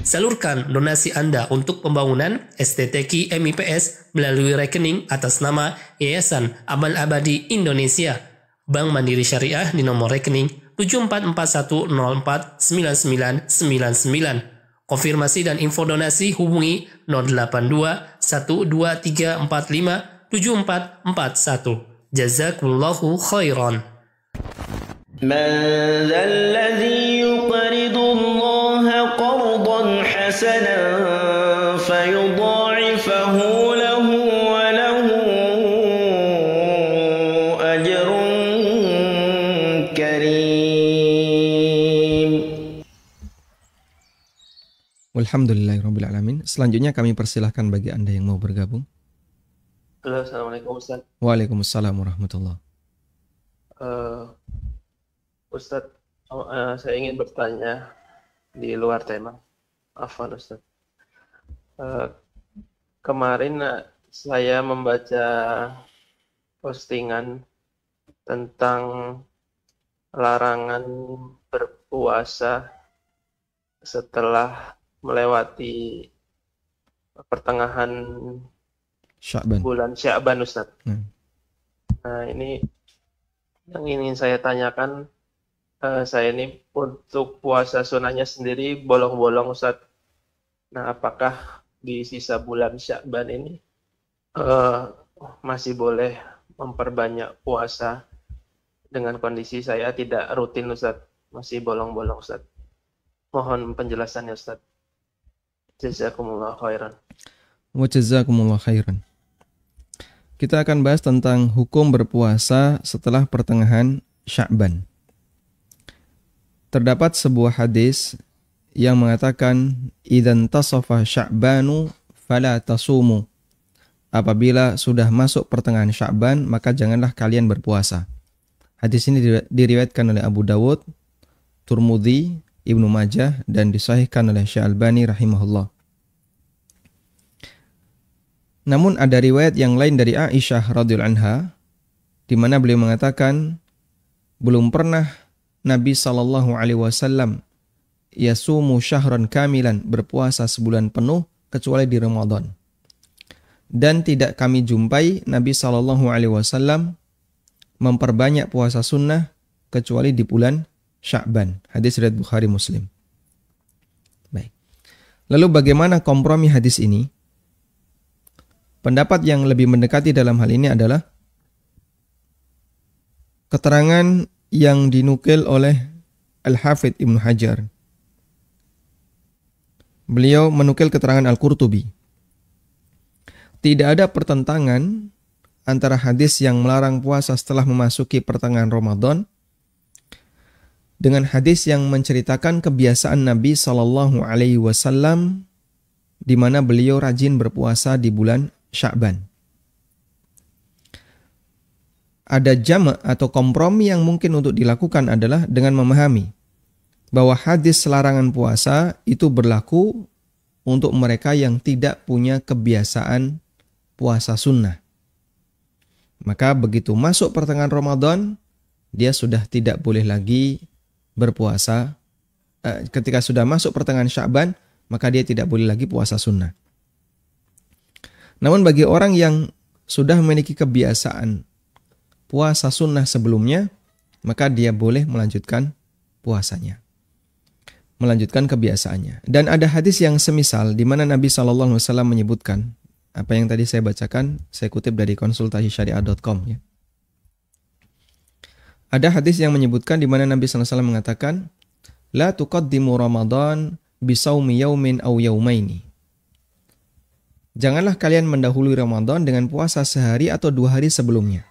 B: Salurkan donasi Anda untuk pembangunan STTQ MIPS melalui rekening atas nama Yayasan Amal Abadi Indonesia, Bank Mandiri Syariah di nomor rekening 7441049999. Konfirmasi dan info donasi hubungi 082 12345 7441. Jazakumullahu khairan.
C: من ذا الذي يقرض الله قرضا حسنا فيضاعفه له وله أجر كريم.
A: Walhamdulillahirabbil alamin. Selanjutnya kami persilahkan bagi Anda yang mau bergabung.
D: Halo, Assalamualaikum Ustaz.
A: Waalaikumsalam warahmatullahi.
D: Ustaz, saya ingin bertanya di luar tema. Afwan Ustaz. Kemarin saya membaca postingan tentang larangan berpuasa setelah melewati pertengahan
A: Sya'ban.
D: bulan Sya'ban Ustaz. Nah, ini yang ingin saya tanyakan. Saya ini untuk puasa sunnahnya sendiri bolong-bolong Ustaz. Nah, apakah di sisa bulan Sya'ban ini masih boleh memperbanyak puasa dengan kondisi saya tidak rutin Ustaz, masih bolong-bolong Ustaz? Mohon penjelasannya Ustaz. Jazakumullah khairan.
A: Wa jazakumullah khairan. Kita akan bahas tentang hukum berpuasa setelah pertengahan Sya'ban. Terdapat sebuah hadis yang mengatakan idzan tasafa Sya'banu fala tasumu. Apabila sudah masuk pertengahan Sya'ban, maka janganlah kalian berpuasa. Hadis ini diriwayatkan oleh Abu Dawud, Turmudi, Ibnu Majah, dan disahihkan oleh Syekh Albani rahimahullah. Namun ada riwayat yang lain dari Aisyah radhiyallahu anha, di mana beliau mengatakan belum pernah Nabi SAW yasumu syahran kamilan, berpuasa sebulan penuh kecuali di Ramadan. Dan tidak kami jumpai Nabi SAW memperbanyak puasa sunnah kecuali di bulan Sya'ban. Hadis riwayat Bukhari Muslim. Baik. Lalu bagaimana kompromi hadis ini? pendapat yang lebih mendekati dalam hal ini adalah keterangan yang dinukil oleh Al-Hafidh Ibnu Hajar. Beliau menukil keterangan Al-Qurtubi. Tidak ada pertentangan antara hadis yang melarang puasa setelah memasuki pertengahan Ramadan dengan hadis yang menceritakan kebiasaan Nabi Shallallahu Alaihi Wasallam di mana beliau rajin berpuasa di bulan Sya'ban. Ada jamak atau kompromi yang mungkin untuk dilakukan adalah dengan memahami bahwa hadis larangan puasa itu berlaku untuk mereka yang tidak punya kebiasaan puasa sunnah. Maka begitu masuk pertengahan Ramadan, dia sudah tidak boleh lagi berpuasa. Ketika sudah masuk pertengahan Sya'ban, maka dia tidak boleh lagi puasa sunnah. Namun bagi orang yang sudah memiliki kebiasaan puasa sunnah sebelumnya, maka dia boleh melanjutkan puasanya, melanjutkan kebiasaannya. Dan ada hadis yang semisal di mana Nabi SAW menyebutkan, apa yang tadi saya bacakan, saya kutip dari konsultasisyariah.com ya. Ada hadis yang menyebutkan di mana Nabi SAW mengatakan, La tuqaddimu Ramadan bisawmi yaumin aw yaumaini. Janganlah kalian mendahului Ramadan dengan puasa sehari atau 2 hari sebelumnya.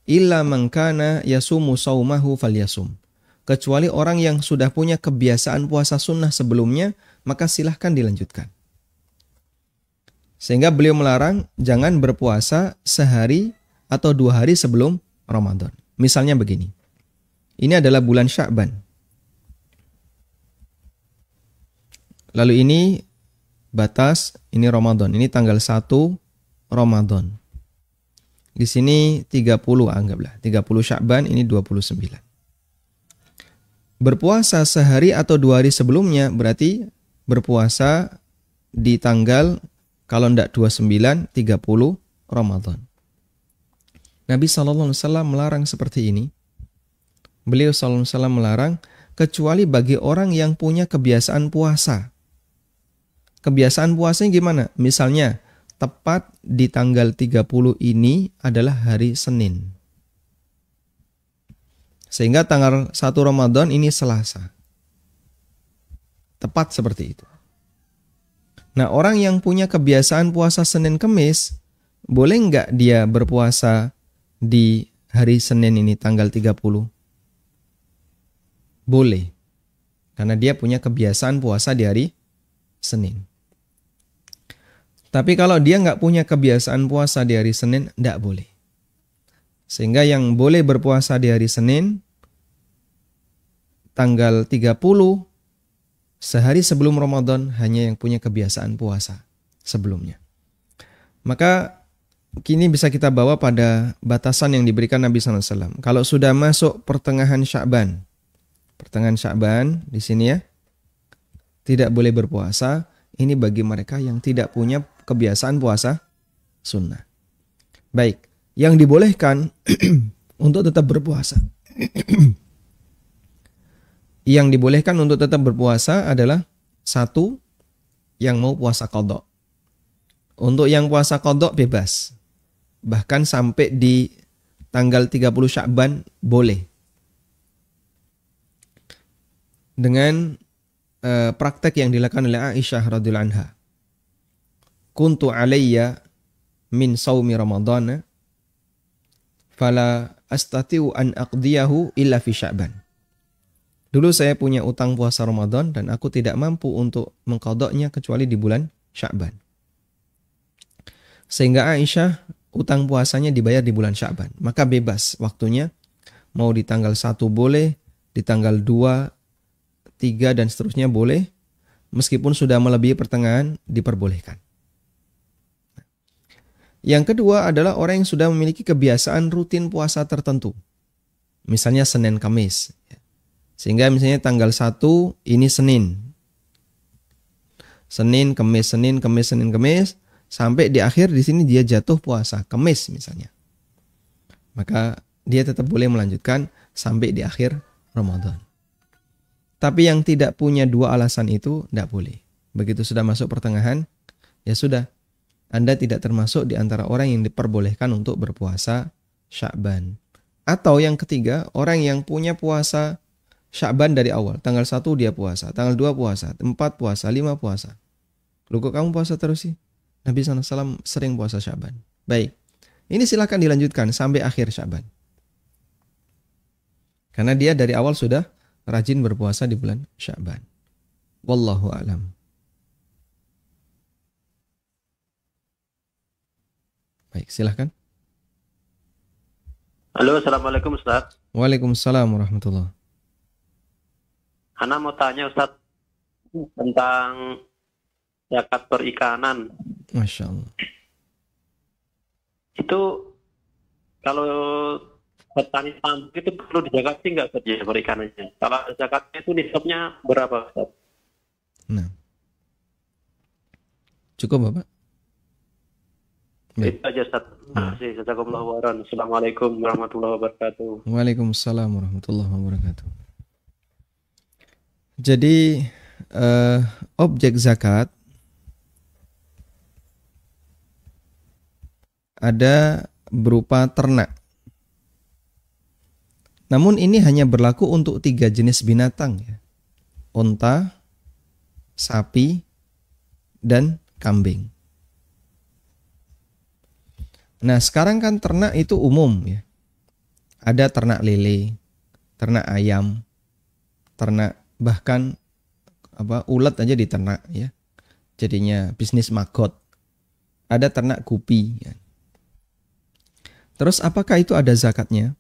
A: Illa man kana yasumu saumahu falyasum. Kecuali orang yang sudah punya kebiasaan puasa sunnah sebelumnya, maka silahkan dilanjutkan. Sehingga beliau melarang jangan berpuasa sehari atau 2 hari sebelum Ramadan. Misalnya begini. Ini adalah bulan Sya'ban. Lalu ini batas, ini Ramadan. Ini tanggal 1 Ramadan. Di sini 30 anggaplah. 30 Sya'ban, ini 29. Berpuasa sehari atau 2 hari sebelumnya berarti berpuasa di tanggal, kalau tidak 29, 30 Ramadan. Nabi SAW melarang seperti ini. Beliau SAW melarang kecuali bagi orang yang punya kebiasaan puasa. Kebiasaan puasanya gimana? Misalnya, tepat di tanggal 30 ini adalah hari Senin. Sehingga tanggal 1 Ramadan ini Selasa. Tepat seperti itu. Nah, orang yang punya kebiasaan puasa Senin Kemis, boleh nggak dia berpuasa di hari Senin ini tanggal 30? Boleh. Karena dia punya kebiasaan puasa di hari Senin. Tapi kalau dia nggak punya kebiasaan puasa di hari Senin, nggak boleh. Sehingga yang boleh berpuasa di hari Senin tanggal 30 sehari sebelum Ramadan hanya yang punya kebiasaan puasa sebelumnya. Maka kini bisa kita bawa pada batasan yang diberikan Nabi SAW. Kalau sudah masuk pertengahan Sya'ban di sini ya, tidak boleh berpuasa. Ini bagi mereka yang tidak punya kebiasaan puasa sunnah. Baik, yang dibolehkan untuk tetap berpuasa. Yang dibolehkan untuk tetap berpuasa adalah satu, yang mau puasa qadha. Untuk yang puasa qadha bebas. Bahkan sampai di tanggal 30 Sya'ban boleh. Dengan praktek yang dilakukan oleh Aisyah radhiyallahu anha. Kuntu alayya min saumi Ramadana fala astatiu an aqdiyahu illa fi Sya'ban. Dulu saya punya utang puasa Ramadan dan aku tidak mampu untuk mengqadhanya kecuali di bulan Sya'ban. Sehingga Aisyah utang puasanya dibayar di bulan Sya'ban. Maka bebas waktunya, mau di tanggal 1 boleh, di tanggal 2, 3 dan seterusnya boleh, meskipun sudah melebihi pertengahan diperbolehkan. Yang kedua adalah orang yang sudah memiliki kebiasaan rutin puasa tertentu. Misalnya Senin Kamis. Sehingga misalnya tanggal 1 ini Senin. Senin, Kamis, Senin, Kamis, Senin, Kamis. Sampai di akhir di sini dia jatuh puasa Kamis misalnya. Maka dia tetap boleh melanjutkan sampai di akhir Ramadan. Tapi yang tidak punya dua alasan itu tidak boleh. Begitu sudah masuk pertengahan, ya sudah. Anda tidak termasuk di antara orang yang diperbolehkan untuk berpuasa Sya'ban. Atau yang ketiga, orang yang punya puasa Sya'ban dari awal. Tanggal 1 dia puasa, tanggal 2 puasa, 4 puasa, 5 puasa. Loh kok kamu puasa terus sih? Nabi SAW sering puasa Sya'ban. Baik, ini silakan dilanjutkan sampai akhir Sya'ban. Karena dia dari awal sudah rajin berpuasa di bulan Sya'ban. Wallahu a'lam. Baik, silahkan.
E: Halo, Assalamualaikum Ustaz.
A: Waalaikumsalam warahmatullahi.
E: Ana mau tanya Ustaz tentang zakat perikanan.
A: Masya Allah.
E: Itu kalau petani tambak itu perlu dizakati nggak Ustaz ya perikanannya? Kalau zakatnya itu nisabnya berapa Ustaz?
A: Nah, cukup Bapak? Baik.
E: Itu aja Ustaz. Terima kasih. Jazakumullahu khairan. Assalamualaikum warahmatullahi wabarakatuh.
A: Waalaikumsalam warahmatullahi wabarakatuh. Jadi objek zakat ada berupa ternak. Namun ini hanya berlaku untuk 3 jenis binatang ya. Unta, sapi, dan kambing. Nah, sekarang kan ternak itu umum ya. Ada ternak lele, ternak ayam, ternak bahkan ulat aja diternak ya. Jadinya bisnis magot. Ada ternak gupi ya. Terus apakah itu ada zakatnya?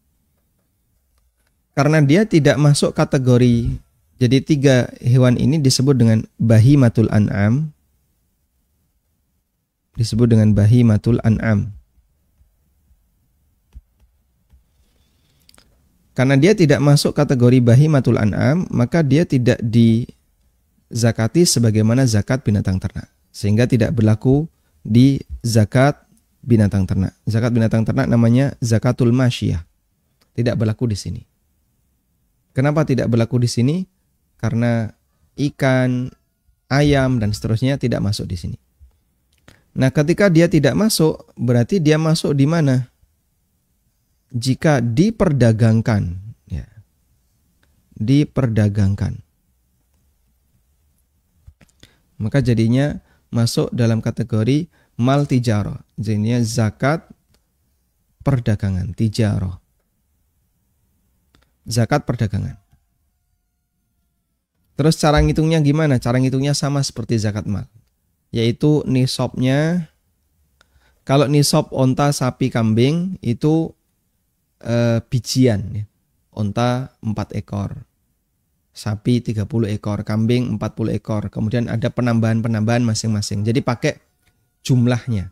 A: Karena dia tidak masuk kategori. Jadi 3 hewan ini disebut dengan bahimatul an'am. Disebut dengan bahimatul an'am. Karena dia tidak masuk kategori bahimatul an'am, maka dia tidak dizakati sebagaimana zakat binatang ternak. Sehingga tidak berlaku di zakat binatang ternak. Zakat binatang ternak namanya zakatul masyiyah. Tidak berlaku di sini. Kenapa tidak berlaku di sini? Karena ikan, ayam, dan seterusnya tidak masuk di sini. Nah, ketika dia tidak masuk, berarti dia masuk di mana? Jika diperdagangkan, ya, diperdagangkan, maka jadinya masuk dalam kategori mal tijarah. Jadinya zakat perdagangan, tijarah. Zakat perdagangan. Terus cara ngitungnya gimana? Cara ngitungnya sama seperti zakat mal, yaitu nisabnya. Kalau nisab onta, sapi, kambing itu bijian ya. Onta 4 ekor, sapi 30 ekor, kambing 40 ekor. Kemudian ada penambahan-penambahan masing-masing. Jadi pakai jumlahnya.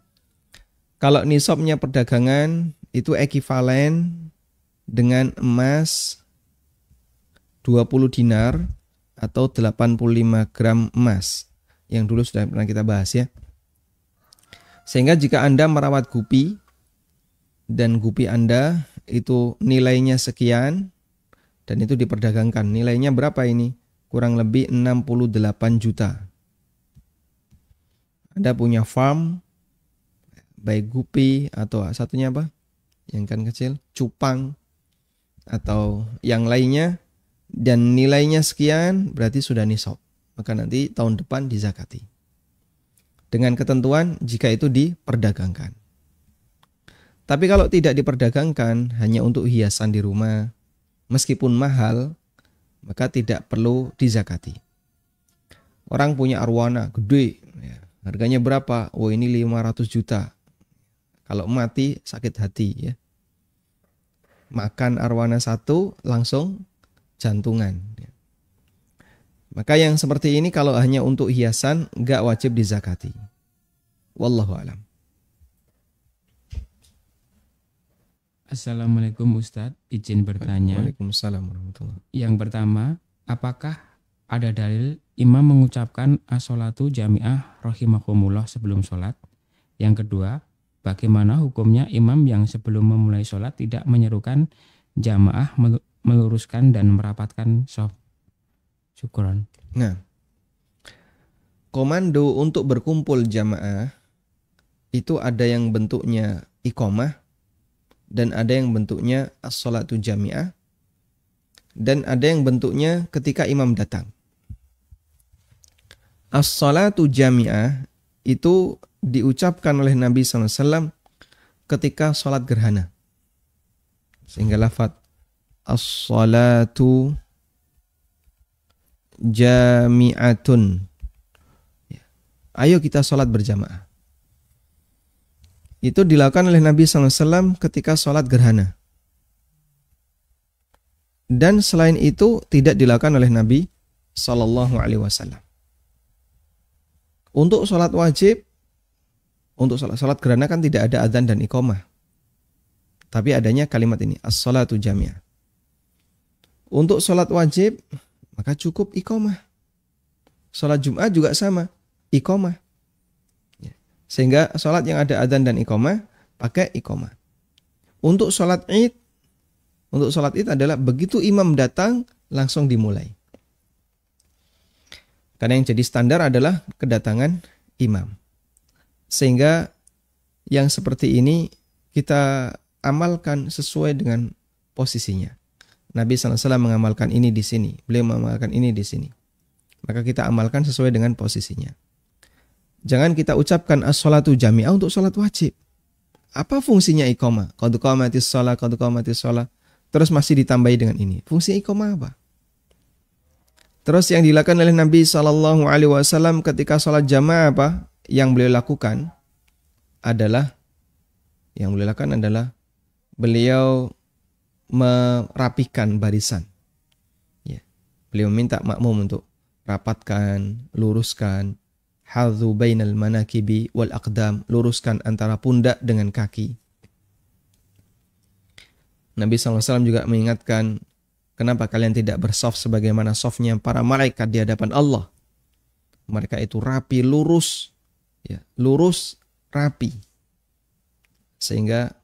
A: Kalau nisabnya perdagangan itu ekivalen dengan emas 20 dinar atau 85 gram emas. Yang dulu sudah pernah kita bahas ya. Sehingga jika Anda merawat gupi dan gupi Anda itu nilainya sekian dan itu diperdagangkan. Nilainya berapa ini? Kurang lebih 68 juta. Anda punya farm, baik gupi atau satunya apa? Yang kan kecil, cupang atau yang lainnya, dan nilainya sekian berarti sudah nisab. Maka nanti tahun depan dizakati. Dengan ketentuan jika itu diperdagangkan. Tapi kalau tidak diperdagangkan, hanya untuk hiasan di rumah, meskipun mahal, maka tidak perlu dizakati. Orang punya arwana gede, ya, harganya berapa? Oh ini 500 juta. Kalau mati sakit hati ya. Makan arwana 1 langsung jantungan. Ya. Maka yang seperti ini kalau hanya untuk hiasan, nggak wajib dizakati. Wallahu a'lam.
F: Assalamualaikum Ustadz, izin bertanya.
A: Waalaikumsalam warahmatullahi.
F: Yang pertama, apakah ada dalil imam mengucapkan as-sholatu jami'ah rahimakumullah sebelum sholat? Yang kedua, bagaimana hukumnya imam yang sebelum memulai sholat tidak menyerukan jamaah meluruskan dan merapatkan shaf? Syukron.
A: Nah, komando untuk berkumpul jamaah itu ada yang bentuknya iqamah dan ada yang bentuknya as-sholatu jami'ah dan ada yang bentuknya ketika imam datang. As-sholatu jami'ah itu diucapkan oleh Nabi SAW ketika sholat gerhana. Sehingga lafaz as-sholatu jami'atun. Ayo kita sholat berjamaah. Itu dilakukan oleh Nabi SAW ketika sholat gerhana. Dan selain itu tidak dilakukan oleh Nabi SAW. Untuk sholat wajib, untuk sholat gerhana kan tidak ada adzan dan iqamah. Tapi adanya kalimat ini, as-sholatu jami'ah. Untuk sholat wajib, maka cukup iqamah. Sholat Jumat juga sama, iqamah. Sehingga sholat yang ada adzan dan iqamah, pakai iqamah. Untuk sholat id adalah begitu imam datang, langsung dimulai. Karena yang jadi standar adalah kedatangan imam. Sehingga yang seperti ini kita amalkan sesuai dengan posisinya. Nabi SAW mengamalkan ini di sini, beliau mengamalkan ini di sini. Maka kita amalkan sesuai dengan posisinya. Jangan kita ucapkan as-sholatu jami'ah untuk sholat wajib. Apa fungsinya iqamah? Qad qamatis shalah, qad qamatis shalah. Terus masih ditambahi dengan ini. Fungsi iqamah apa? Terus yang dilakukan oleh Nabi SAW ketika sholat jamaah apa? Yang beliau lakukan adalah beliau merapikan barisan. Ya. Beliau minta makmum untuk rapatkan, luruskan, hadzu bainal manakibi wal aqdam, luruskan antara pundak dengan kaki. Nabi SAW juga mengingatkan, kenapa kalian tidak bersaf sebagaimana safnya para malaikat di hadapan Allah. Mereka itu rapi, lurus, ya, lurus, rapi. Sehingga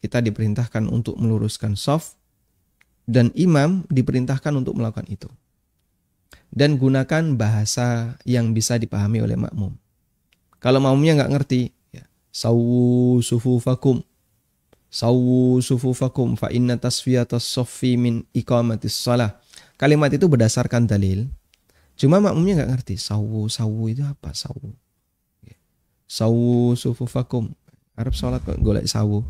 A: kita diperintahkan untuk meluruskan saf dan imam diperintahkan untuk melakukan itu. Dan gunakan bahasa yang bisa dipahami oleh makmum. Kalau makmumnya nggak ngerti, ya, sawu sufufakum fa inna tasfiyatas saffi min iqamatis shalah. Kalimat itu berdasarkan dalil. Cuma makmumnya nggak ngerti. Sawu itu apa? Sawu sufufakum. Arab sholat kok golek sawu.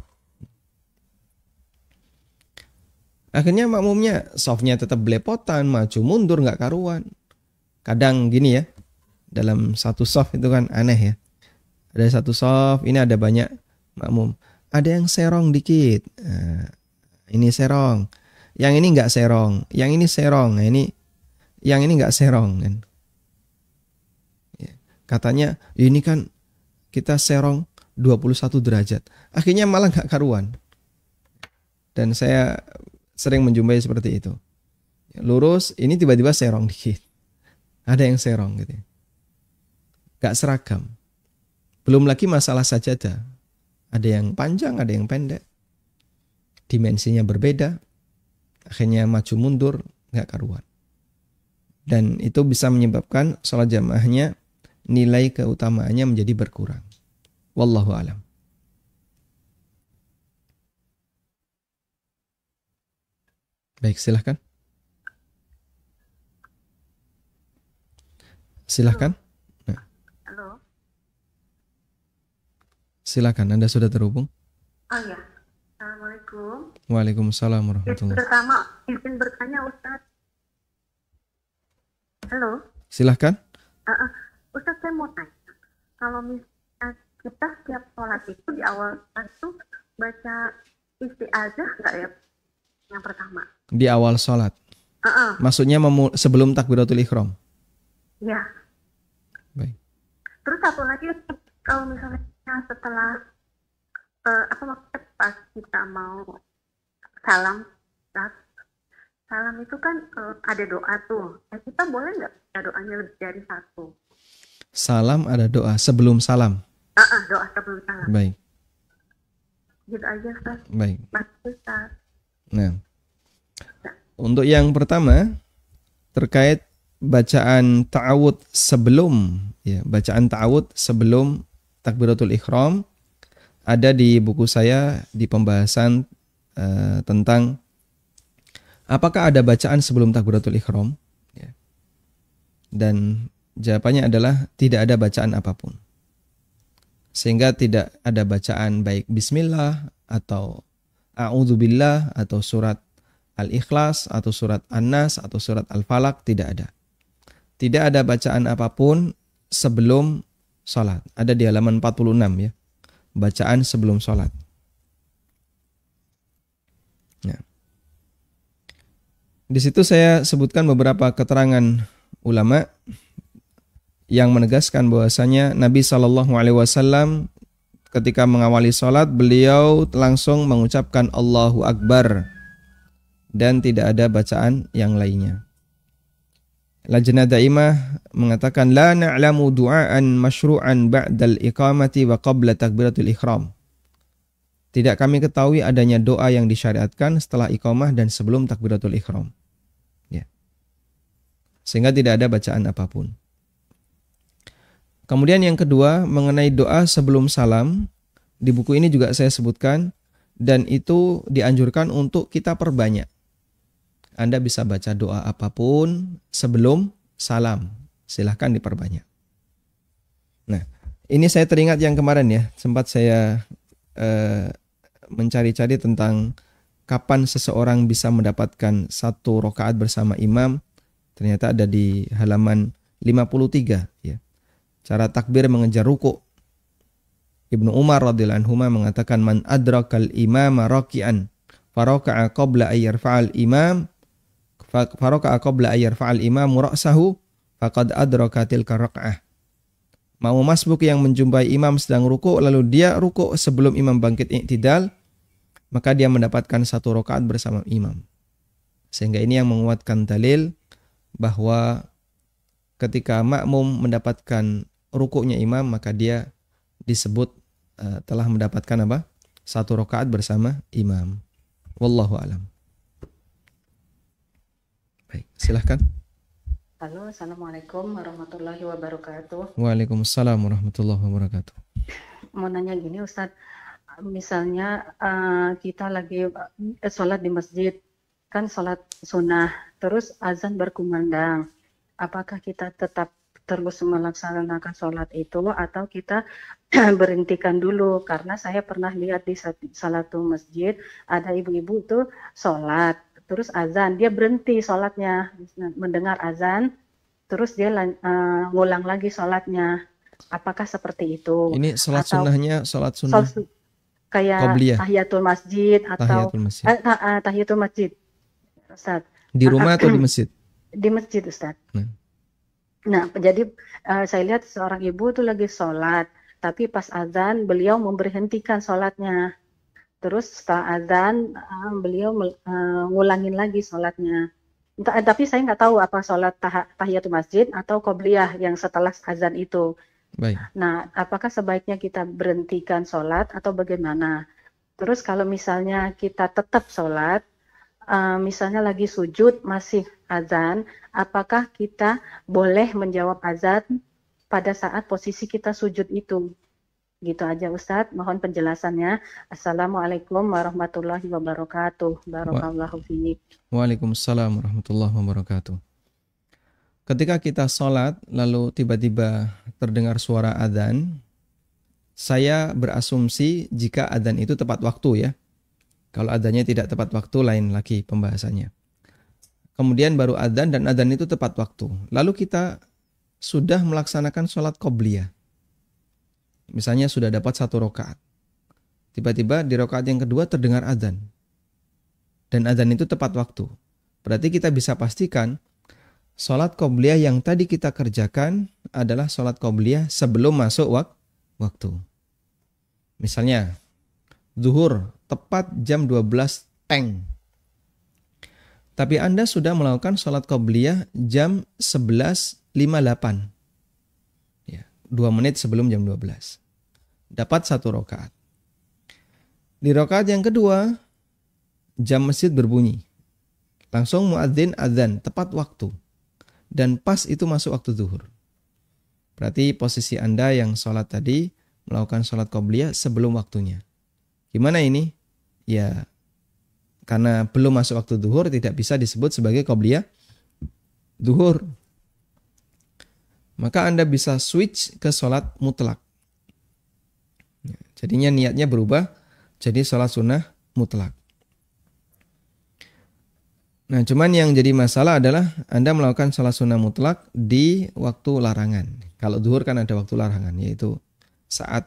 A: Akhirnya makmumnya safnya tetap belepotan, maju mundur nggak karuan. Kadang gini ya, dalam satu saf itu kan aneh ya. Ada satu saf, ini ada banyak makmum. Ada yang serong dikit. Nah, ini serong. Yang ini nggak serong. Yang ini serong. Nah, yang ini nggak serong kan. Ya. Katanya ini kan kita serong 21 derajat. Akhirnya malah nggak karuan. Dan saya sering menjumpai seperti itu. Lurus, ini tiba-tiba serong dikit. Ada yang serong gitu. Gak seragam. Belum lagi masalah sajadah. Ada yang panjang, ada yang pendek. Dimensinya berbeda. Akhirnya maju mundur, gak karuan. Dan itu bisa menyebabkan sholat jamaahnya, nilai keutamaannya menjadi berkurang. Wallahu a'lam. Baik, silahkan. Silahkan. Nah.
G: Halo.
A: Silahkan, Anda sudah terhubung.
G: Oh ya. Assalamualaikum.
A: Waalaikumsalam warahmatullahi wabarakatuh.
G: Pertama, izin bertanya Ustaz. Halo.
A: Silahkan.
G: Ustaz, saya mau tanya. Kalau misalnya kita setiap sholat itu di awal itu baca isti'adzah nggak ya? Yang pertama.
A: Di awal sholat. Maksudnya sebelum takbiratul ihram.
G: Ya.
A: Baik.
G: Terus satu lagi, kalau misalnya setelah maksudnya pas kita mau salam itu kan ada doa tuh. Kita boleh nggak ada doanya lebih dari satu?
A: Salam ada doa sebelum salam.
G: Doa sebelum salam.
A: Baik.
G: Gitu aja, Ustaz.
A: Baik.
G: Makasih, Ustaz.
A: Nah, untuk yang pertama terkait bacaan ta'awud sebelum, ya, bacaan ta'awud sebelum takbiratul ihram ada di buku saya di pembahasan tentang apakah ada bacaan sebelum takbiratul ihram, ya. Dan jawabannya adalah tidak ada bacaan apapun. Sehingga tidak ada bacaan baik bismillah atau a'udzubillah atau surat Al-Ikhlas atau surat An-Nas atau surat Al-Falaq, tidak ada. Tidak ada bacaan apapun sebelum salat. Ada di halaman 46 ya. Bacaan sebelum salat. Ya. Di situ saya sebutkan beberapa keterangan ulama yang menegaskan bahwasanya Nabi SAW ketika mengawali salat beliau langsung mengucapkan Allahu Akbar dan tidak ada bacaan yang lainnya. Lajnah Daimah mengatakan la na'lamu du'aan masyru'an ba'dal iqamati wa qabla takbiratul ihram. Tidak kami ketahui adanya doa yang disyariatkan setelah iqamah dan sebelum takbiratul ihram. Ya. Sehingga tidak ada bacaan apapun. Kemudian yang kedua mengenai doa sebelum salam, di buku ini juga saya sebutkan dan itu dianjurkan untuk kita perbanyak. Anda bisa baca doa apapun sebelum salam. Silahkan diperbanyak. Nah, ini saya teringat yang kemarin ya. Sempat saya mencari-cari tentang kapan seseorang bisa mendapatkan 1 rakaat bersama imam. Ternyata ada di halaman 53 ya. Cara takbir mengejar ruku'. Ibnu Umar radhiyallahu anhu mengatakan man adrakal imama raki'an faraka'a qabla ayyarfa'al imam faraka'a qabla ayyarfa'al imam ra'sahu faqad adraka tilka raka'ah. Mau masbuk yang menjumpai imam sedang ruku' lalu dia ruku' sebelum imam bangkit i'tidal, maka dia mendapatkan 1 rakaat bersama imam. Sehingga ini yang menguatkan dalil bahwa ketika makmum mendapatkan rukuknya imam maka dia disebut telah mendapatkan apa? 1 rakaat bersama imam. Wallahu a'lam. Baik, silahkan.
H: Halo, assalamualaikum warahmatullahi wabarakatuh.
A: Waalaikumsalam warahmatullahi wabarakatuh.
H: Mau nanya gini Ustadz, misalnya kita lagi sholat di masjid, kan sholat sunnah, terus azan berkumandang. Apakah kita tetap terus melaksanakan sholat itu atau kita berhentikan dulu? Karena saya pernah lihat di salah satu masjid ada ibu-ibu tuh sholat, terus azan, dia berhenti sholatnya, mendengar azan, terus dia ngulang lagi sholatnya. Apakah seperti itu?
A: Ini sholat sunnahnya, sholat sunnah
H: kayak
A: qobliyah,
H: tahiyatul masjid atau tahiyatul masjid, Ustaz.
A: Di rumah atau di masjid?
H: Di masjid, Ustaz. Nah, jadi saya lihat seorang ibu tuh lagi sholat, tapi pas azan beliau memberhentikan sholatnya. Terus setelah azan beliau ngulangin lagi sholatnya. Tapi saya nggak tahu apa sholat tahiyatul masjid atau qobliyah yang setelah azan itu.
A: Baik.
H: Nah, apakah sebaiknya kita berhentikan sholat atau bagaimana? Terus kalau misalnya kita tetap sholat, misalnya lagi sujud masih azan, apakah kita boleh menjawab azan pada saat posisi kita sujud itu? Gitu aja Ustadz, mohon penjelasannya. Assalamualaikum warahmatullahi wabarakatuh. Barakallahu fiik.
A: Waalaikumsalam warahmatullahi wabarakatuh. Ketika kita sholat lalu tiba-tiba terdengar suara adzan, saya berasumsi jika adzan itu tepat waktu ya. Kalau adzannya tidak tepat waktu lain lagi pembahasannya. Kemudian baru adzan dan adzan itu tepat waktu. Lalu kita sudah melaksanakan sholat qobliyah. Misalnya sudah dapat 1 rakaat. Tiba-tiba di rakaat yang kedua terdengar adzan. Dan adzan itu tepat waktu. Berarti kita bisa pastikan sholat qobliyah yang tadi kita kerjakan adalah sholat qobliyah sebelum masuk waktu. Misalnya zuhur tepat jam 12 teng. Tapi Anda sudah melakukan sholat qobliyah jam 11.58. 2 menit sebelum jam 12. Dapat 1 rakaat. Di rakaat yang kedua, jam masjid berbunyi. Langsung muadzin adzan tepat waktu. Dan pas itu masuk waktu zuhur. Berarti posisi Anda yang sholat tadi melakukan sholat qobliyah sebelum waktunya. Gimana ini? Ya, karena belum masuk waktu duhur tidak bisa disebut sebagai qobliyah duhur. Maka Anda bisa switch ke sholat mutlak. Jadinya niatnya berubah jadi sholat sunnah mutlak. Nah, cuman yang jadi masalah adalah Anda melakukan sholat sunnah mutlak di waktu larangan. Kalau duhur kan ada waktu larangan, yaitu saat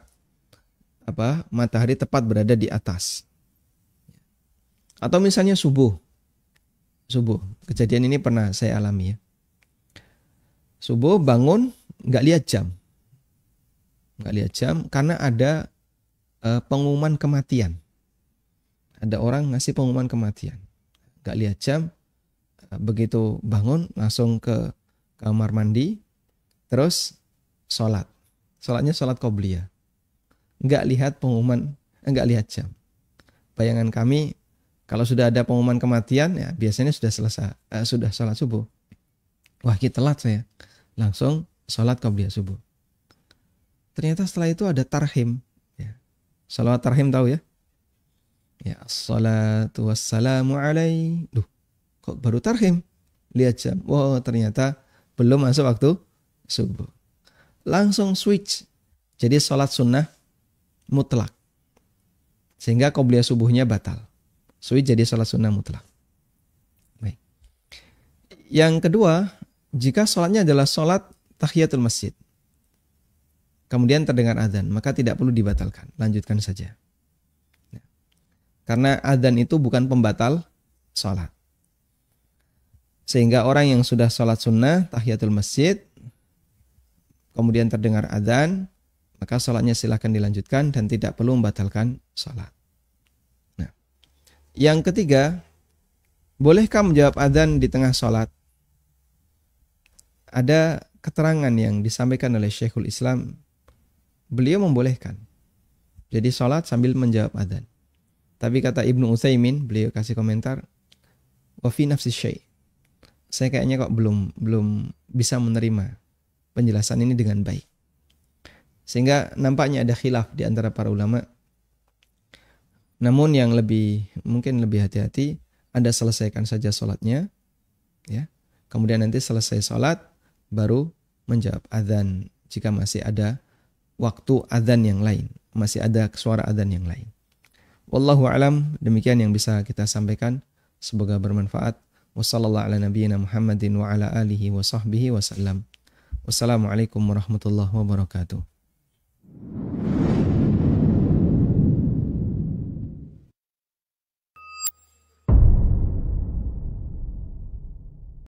A: matahari tepat berada di atas. Atau misalnya subuh. Kejadian ini pernah saya alami ya. Subuh bangun nggak lihat jam karena ada pengumuman kematian. Ada orang ngasih pengumuman kematian. Nggak lihat jam, begitu bangun langsung ke kamar mandi, terus sholat. Sholatnya sholat qobliyah. Nggak lihat pengumuman, nggak lihat jam. Bayangan kami kalau sudah ada pengumuman kematian ya biasanya sudah selesai, sudah sholat subuh. Wah, kita telat saya. Langsung sholat qobliyah subuh. Ternyata setelah itu ada tarhim. Ya. Sholawat tarhim tahu ya? Ya, assalatu wassalamu alaihi. Duh, kok baru tarhim? Lihat jam. Wow, ternyata belum masuk waktu subuh. Langsung switch. Jadi sholat sunnah mutlak. Sehingga qobliyah subuhnya batal. Switch jadi sholat sunnah mutlak. Baik. Yang kedua, jika sholatnya adalah sholat tahiyatul masjid, kemudian terdengar adzan, maka tidak perlu dibatalkan. Lanjutkan saja. Karena adzan itu bukan pembatal sholat. Sehingga orang yang sudah sholat sunnah, tahiyatul masjid, kemudian terdengar adzan, maka sholatnya silakan dilanjutkan dan tidak perlu membatalkan sholat. Nah, yang ketiga, bolehkah menjawab adzan di tengah sholat? Ada keterangan yang disampaikan oleh Syekhul Islam, beliau membolehkan. Jadi sholat sambil menjawab adzan. Tapi kata Ibnu Utsaimin, beliau kasih komentar, wa fi nafsi syai'. Saya kayaknya kok belum bisa menerima penjelasan ini dengan baik. Sehingga nampaknya ada khilaf di antara para ulama. Namun yang mungkin lebih hati-hati, Anda selesaikan saja sholatnya, ya. Kemudian nanti selesai sholat baru menjawab adzan jika masih ada waktu adzan yang lain, masih ada suara adzan yang lain. Wallahu a'lam, demikian yang bisa kita sampaikan. Semoga bermanfaat. Wassallallahu ala nabiyyina Muhammadin wa ala alihi wa sahbihi wasallam. Wassalamualaikum warahmatullahi wabarakatuh.